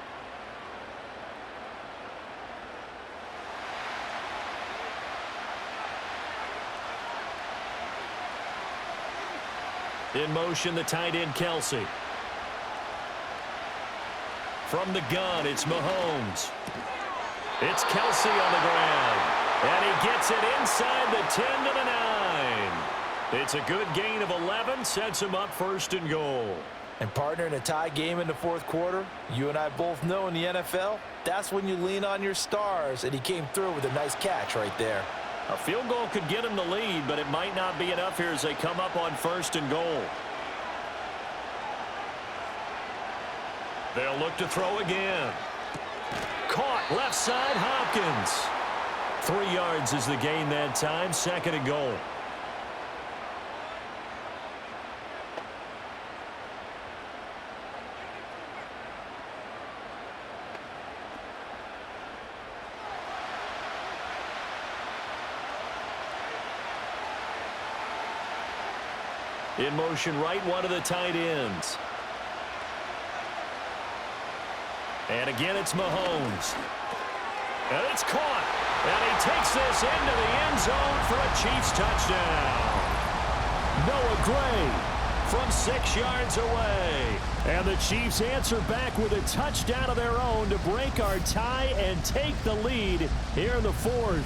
In motion, the tight end, Kelsey. From the gun, it's Mahomes. It's Kelsey on the ground. And he gets it inside the 10 to the 9. It's a good gain of 11, sets him up 1st and goal. And partner, in a tie game in the 4th quarter, you and I both know in the NFL, that's when you lean on your stars, and he came through with a nice catch right there. A field goal could get him the lead, but it might not be enough here as they come up on 1st and goal. They'll look to throw again. Caught left side, Hopkins. 3 yards is the gain that time, 2nd and goal. In motion right, one of the tight ends. And again, it's Mahomes. And it's caught. And he takes this into the end zone for a Chiefs touchdown. Noah Gray from 6 yards away. And the Chiefs answer back with a touchdown of their own to break our tie and take the lead here in the 4th.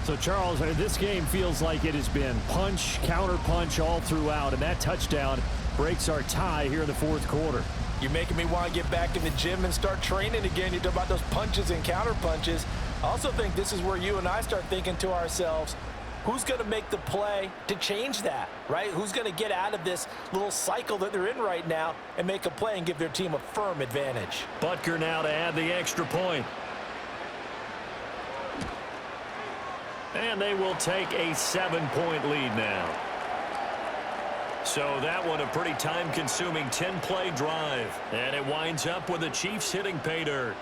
So, Charles, this game feels like it has been punch, counter-punch all throughout, and that touchdown breaks our tie here in the 4th quarter. You're making me want to get back in the gym and start training again. You talk about those punches and counter-punches. I also think this is where you and I start thinking to ourselves, who's going to make the play to change that, right? Who's going to get out of this little cycle that they're in right now and make a play and give their team a firm advantage? Butker now to add the extra point. And they will take a 7-point lead now. So that one a pretty time-consuming 10-play drive. And it winds up with the Chiefs hitting pay dirt.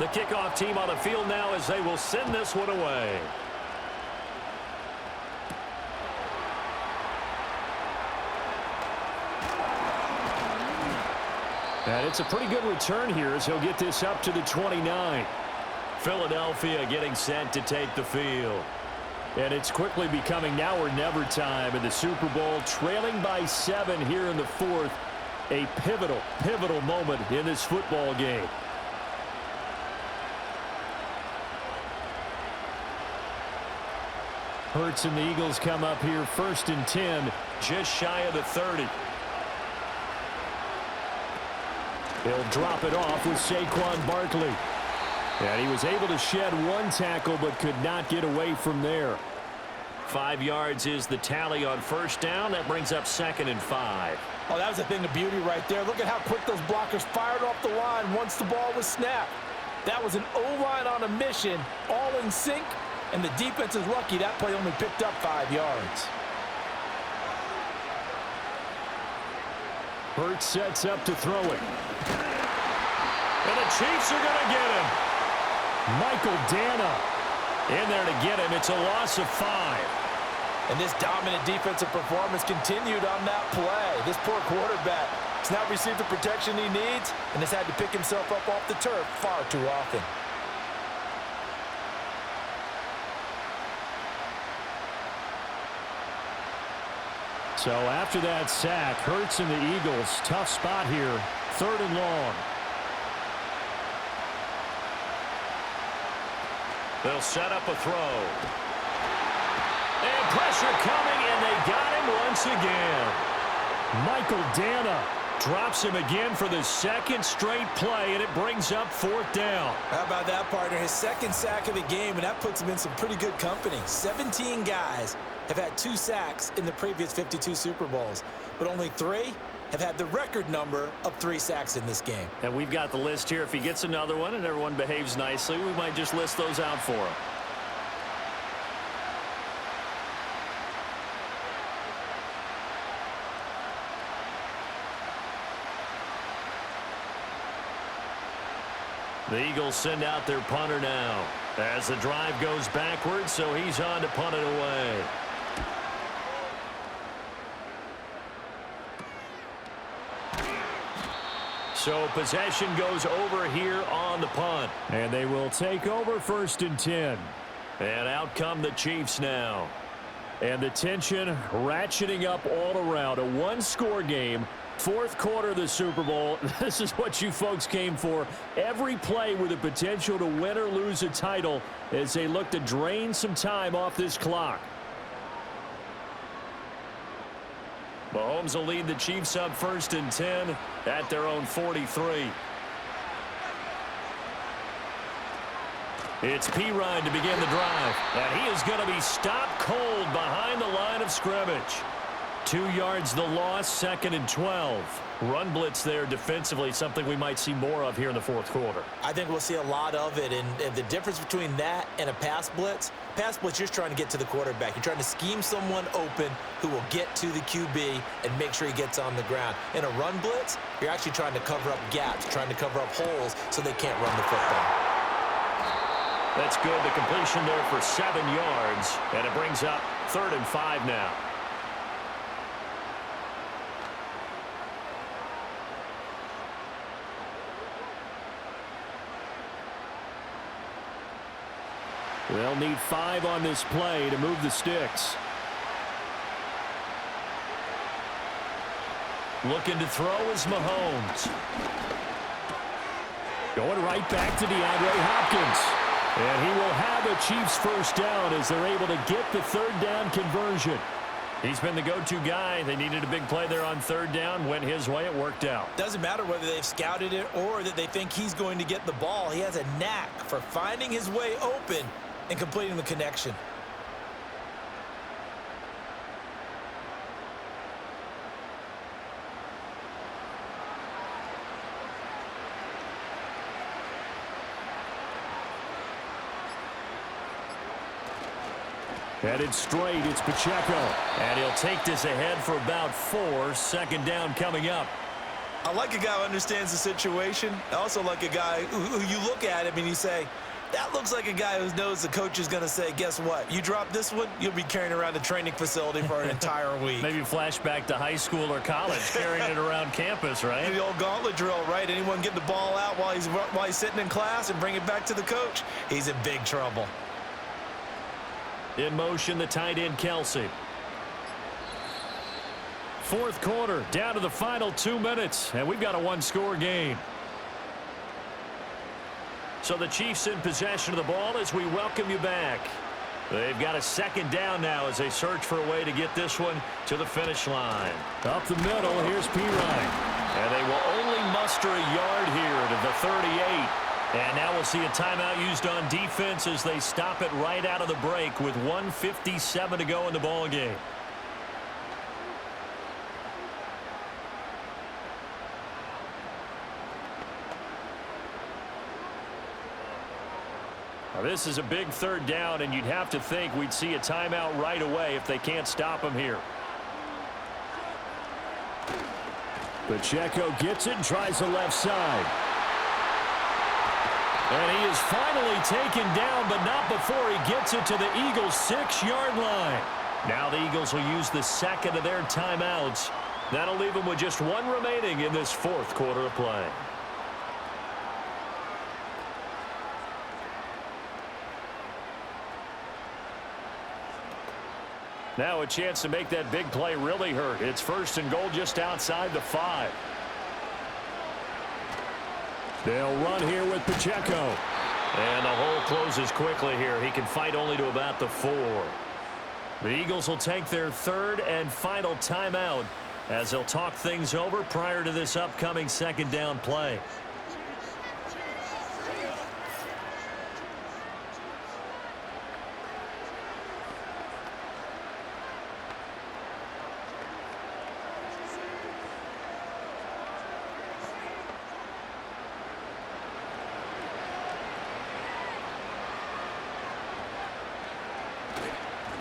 The kickoff team on the field now as they will send this one away. And it's a pretty good return here as he'll get this up to the 29. Philadelphia getting set to take the field. And it's quickly becoming now or never time in the Super Bowl, trailing by 7 here in the fourth. A pivotal moment in this football game. Hurts and the Eagles come up here 1st and 10. Just shy of the 30. He'll drop it off with Saquon Barkley. And he was able to shed one tackle but could not get away from there. 5 yards is the tally on first down. That brings up 2nd and 5. Oh, that was a thing of beauty right there. Look at how quick those blockers fired off the line once the ball was snapped. That was an O-line on a mission, all in sync, and the defense is lucky that play only picked up 5 yards. Hurts sets up to throw it. And the Chiefs are going to get him. Michael Dana in there to get him. It's a loss of 5. And this dominant defensive performance continued on that play. This poor quarterback has not received the protection he needs and has had to pick himself up off the turf far too often. So after that sack, Hurts and the Eagles, tough spot here, 3rd and long. They'll set up a throw. And pressure coming, and they got him once again. Michael Dana drops him again for the 2nd straight play, and it brings up 4th down. How about that, partner? His 2nd sack of the game, and that puts him in some pretty good company. 17 guys have had 2 sacks in the previous 52 Super Bowls, but only 3 have had the record number of 3 sacks in this game. And we've got the list here. If he gets another one and everyone behaves nicely, we might just list those out for him. The Eagles send out their punter now as the drive goes backwards, so he's on to punt it away. So possession goes over here on the punt. And they will take over 1st and 10. And out come the Chiefs now. And the tension ratcheting up all around. A 1-score game. 4th quarter of the Super Bowl. This is what you folks came for. Every play with the potential to win or lose a title as they look to drain some time off this clock. Mahomes will lead the Chiefs up 1st and 10 at their own 43. It's P-Ryan to begin the drive. And he is going to be stopped cold behind the line of scrimmage. 2 yards the loss, 2nd and 12. Run blitz there defensively, something we might see more of here in the 4th quarter. I think we'll see a lot of it, and the difference between that and a pass blitz, you're just trying to get to the quarterback. You're trying to scheme someone open who will get to the QB and make sure he gets on the ground. In a run blitz, you're actually trying to cover up gaps, trying to cover up holes so they can't run the football. That's good. The completion there for 7 yards, and it brings up 3rd and 5 now. They'll need 5 on this play to move the sticks. Looking to throw is Mahomes. Going right back to DeAndre Hopkins. And he will have a Chiefs 1st down as they're able to get the 3rd down conversion. He's been the go-to guy. They needed a big play there on 3rd down. Went his way. It worked out. Doesn't matter whether they've scouted it or that they think he's going to get the ball. He has a knack for finding his way open and completing the connection. Headed straight, it's Pacheco. And he'll take this ahead for about 4. 2nd down coming up. I like a guy who understands the situation. I also like a guy who you look at him and you say, that looks like a guy who knows the coach is going to say, guess what? You drop this one, you'll be carrying around the training facility for an entire week. Maybe flashback to high school or college, carrying it around campus, right? The old gauntlet drill, right? Anyone get the ball out while he's sitting in class and bring it back to the coach? He's in big trouble. In motion, the tight end, Kelsey. Fourth quarter, down to the final 2 minutes, and we've got a one-score game. So the Chiefs in possession of the ball as we welcome you back. They've got a second down now as they search for a way to get this one to the finish line. Up the middle, here's P. Ryan. And they will only muster a yard here to the 38. And now we'll see a timeout used on defense as they stop it right out of the break with 1:57 to go in the ball game. Now, this is a big third down, and you'd have to think we'd see a timeout right away if they can't stop him here. Pacheco gets it and tries the left side. And he is finally taken down, but not before he gets it to the Eagles' 6-yard line. Now the Eagles will use the second of their timeouts. That'll leave them with just one remaining in this fourth quarter of play. Now a chance to make that big play really hurt. It's first and goal just outside the 5. They'll run here with Pacheco. And the hole closes quickly here. He can fight only to about the 4. The Eagles will take their third and final timeout as they'll talk things over prior to this upcoming second down play.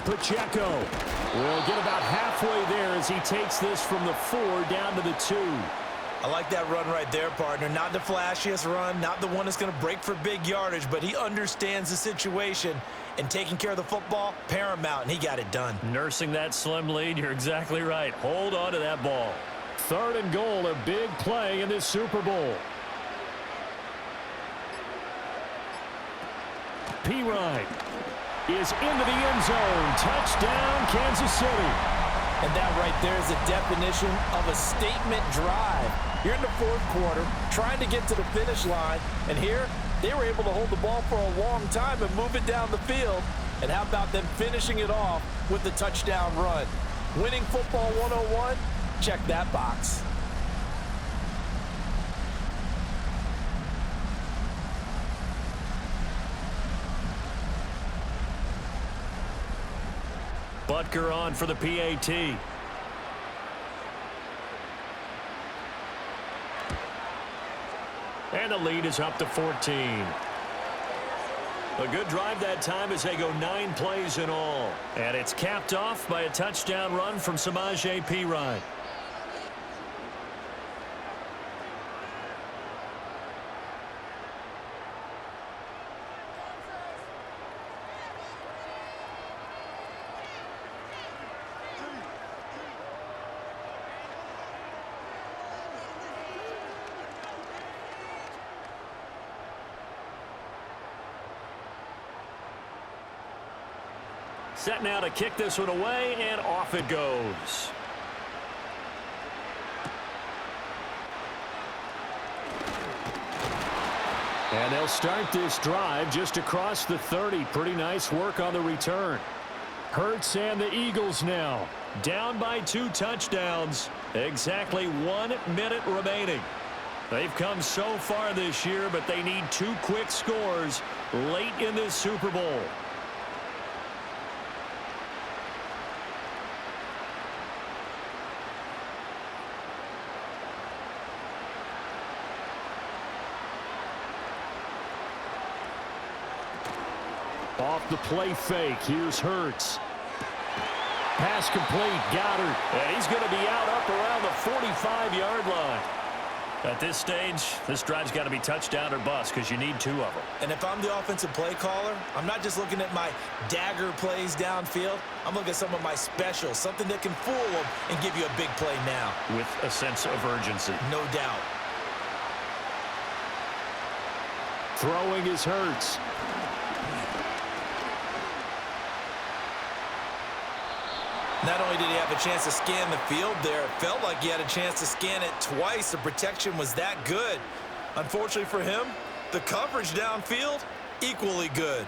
Pacheco will get about halfway there as he takes this from the 4 down to the 2. I like that run right there, partner. Not the flashiest run, not the one that's going to break for big yardage, but he understands the situation, and taking care of the football, paramount, and he got it done. Nursing that slim lead, you're exactly right. Hold on to that ball. Third and goal, a big play in this Super Bowl. P. Ryan is into the end zone. Touchdown, Kansas City. And that right there is the definition of a statement drive. You're in the fourth quarter, trying to get to the finish line, and here they were able to hold the ball for a long time and move it down the field. And how about them finishing it off with the touchdown run? Winning football 101? Check that box. Butker on for the PAT. And the lead is up to 14. A good drive that time as they go 9 plays in all. And it's capped off by a touchdown run from Samaje Perine. Set now to kick this one away, and off it goes. And they'll start this drive just across the 30. Pretty nice work on the return. Hurts and the Eagles now down by 2 touchdowns. Exactly 1 minute remaining. They've come so far this year, but they need 2 quick scores late in this Super Bowl. Off the play fake, here's Hurts. Pass complete, Goddard. And he's going to be out up around the 45-yard line. At this stage, this drive's got to be touchdown or bust because you need 2 of them. And if I'm the offensive play caller, I'm not just looking at my dagger plays downfield. I'm looking at some of my specials, something that can fool them and give you a big play now. With a sense of urgency. No doubt. Throwing is Hurts. Not only did he have a chance to scan the field there, it felt like he had a chance to scan it twice. The protection was that good. Unfortunately for him, the coverage downfield, equally good.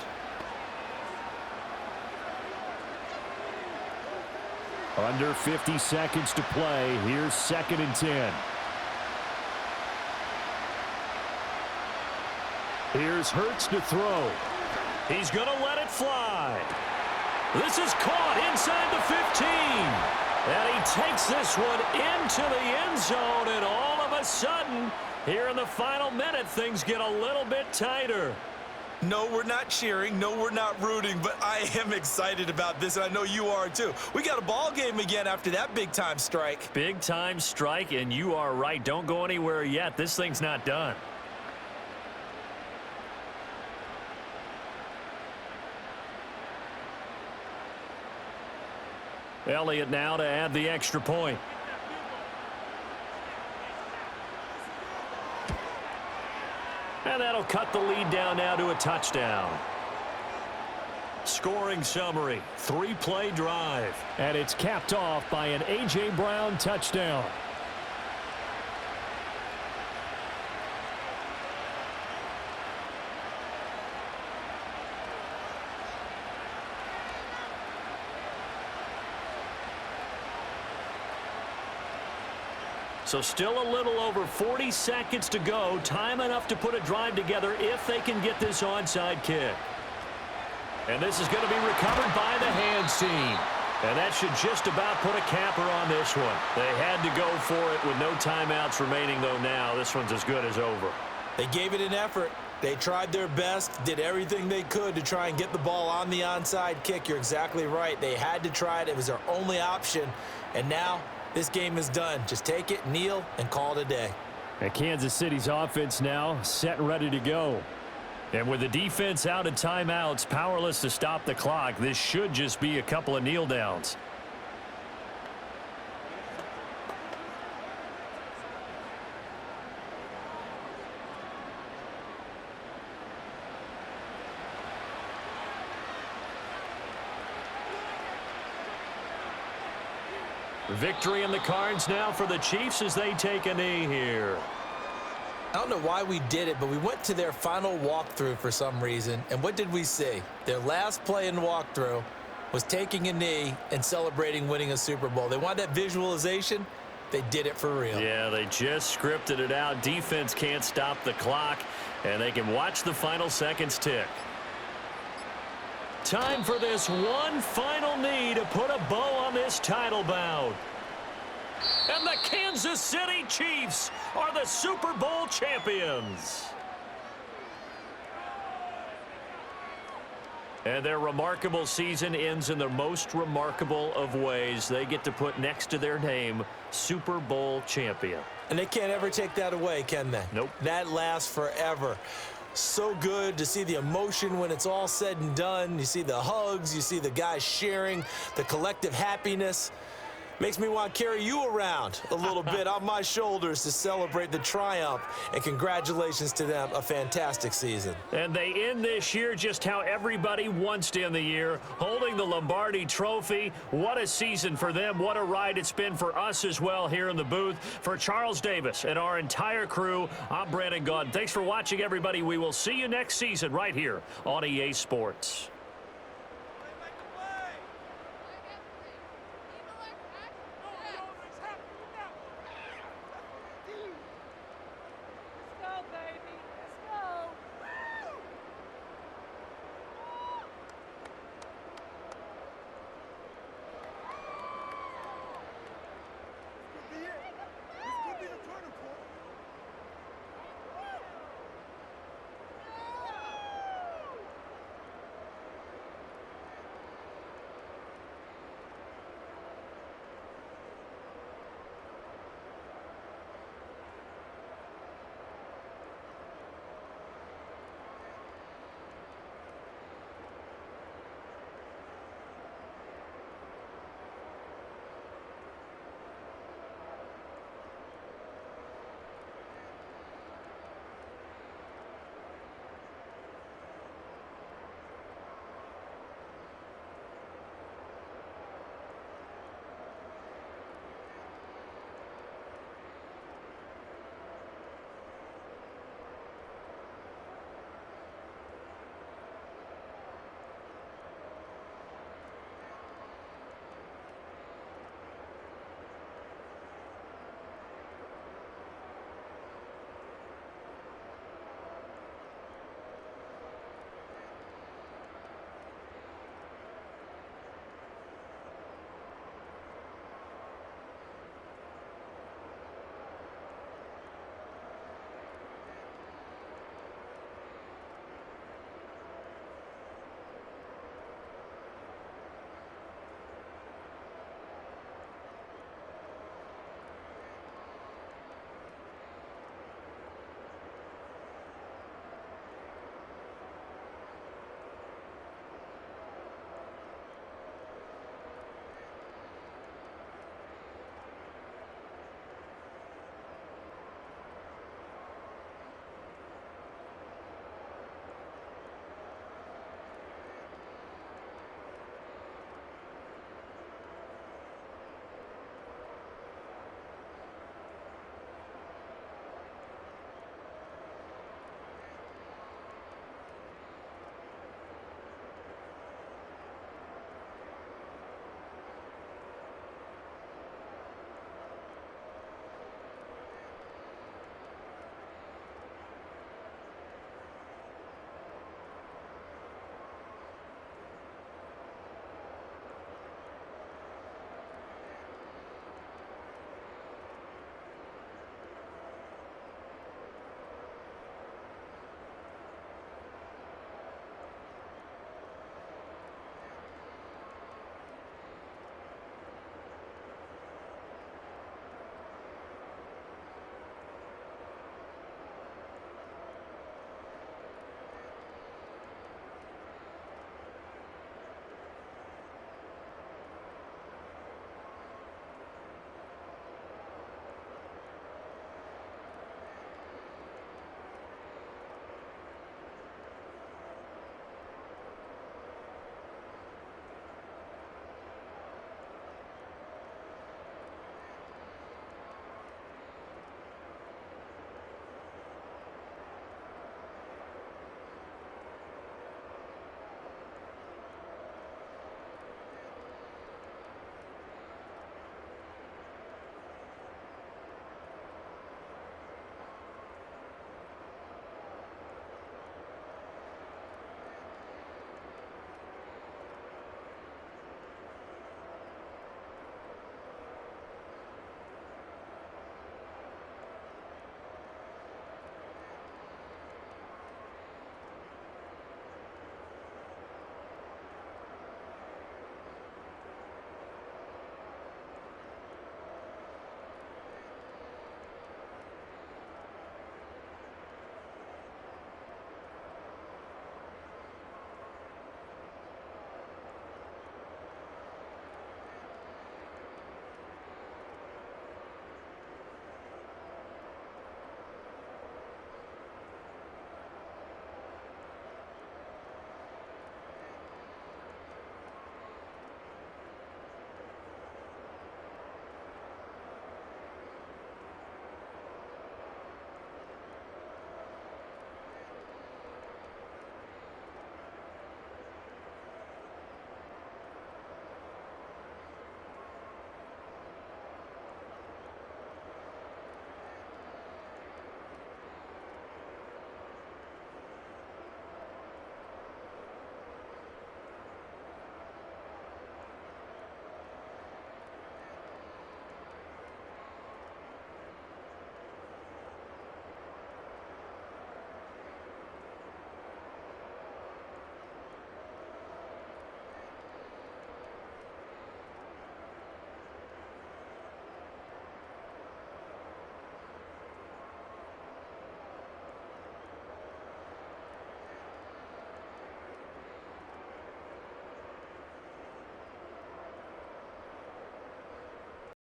Under 50 seconds to play. Here's 2nd and 10. Here's Hurts to throw. He's going to let it fly. This is caught inside the 15. And he takes this one into the end zone. And all of a sudden, here in the final minute, things get a little bit tighter. No, we're not cheering. No, we're not rooting. But I am excited about this, and I know you are too. We got a ball game again after that big-time strike. Big-time strike, and you are right. Don't go anywhere yet. This thing's not done. Elliott now to add the extra point. And that'll cut the lead down now to a touchdown. Scoring summary, 3-play drive. And it's capped off by an A.J. Brown touchdown. So still a little over 40 seconds to go. Time enough to put a drive together if they can get this onside kick. And this is going to be recovered by the hands team. And that should just about put a capper on this one. They had to go for it with no timeouts remaining, though now. This one's as good as over. They gave it an effort. They tried their best, did everything they could to try and get the ball on the onside kick. You're exactly right. They had to try it. It was their only option. And now this game is done. Just take it, kneel, and call it a day. And Kansas City's offense now set and ready to go. And with the defense out of timeouts, powerless to stop the clock, this should just be a couple of kneel downs. Victory in the cards now for the Chiefs as they take a knee here. I don't know why we did it, but we went to their final walkthrough for some reason, and what did we see? Their last play in walkthrough was taking a knee and celebrating winning a Super Bowl. They wanted that visualization. They did it for real. Yeah, they just scripted it out. Defense can't stop the clock, and they can watch the final seconds tick. Time for this one final knee to put a bow on this title bout. And the Kansas City Chiefs are the Super Bowl champions. And their remarkable season ends in the most remarkable of ways. They get to put next to their name, Super Bowl champion. And they can't ever take that away, can they? Nope. That lasts forever. So good to see the emotion when it's all said and done. You see the hugs, you see the guys sharing, the collective happiness. Makes me want to carry you around a little bit on my shoulders to celebrate the triumph. And congratulations to them, a fantastic season. And they end this year just how everybody wants to end the year, holding the Lombardi Trophy. What a season for them. What a ride it's been for us as well here in the booth. For Charles Davis and our entire crew, I'm Brandon Gaudin. Thanks for watching, everybody. We will see you next season right here on EA Sports.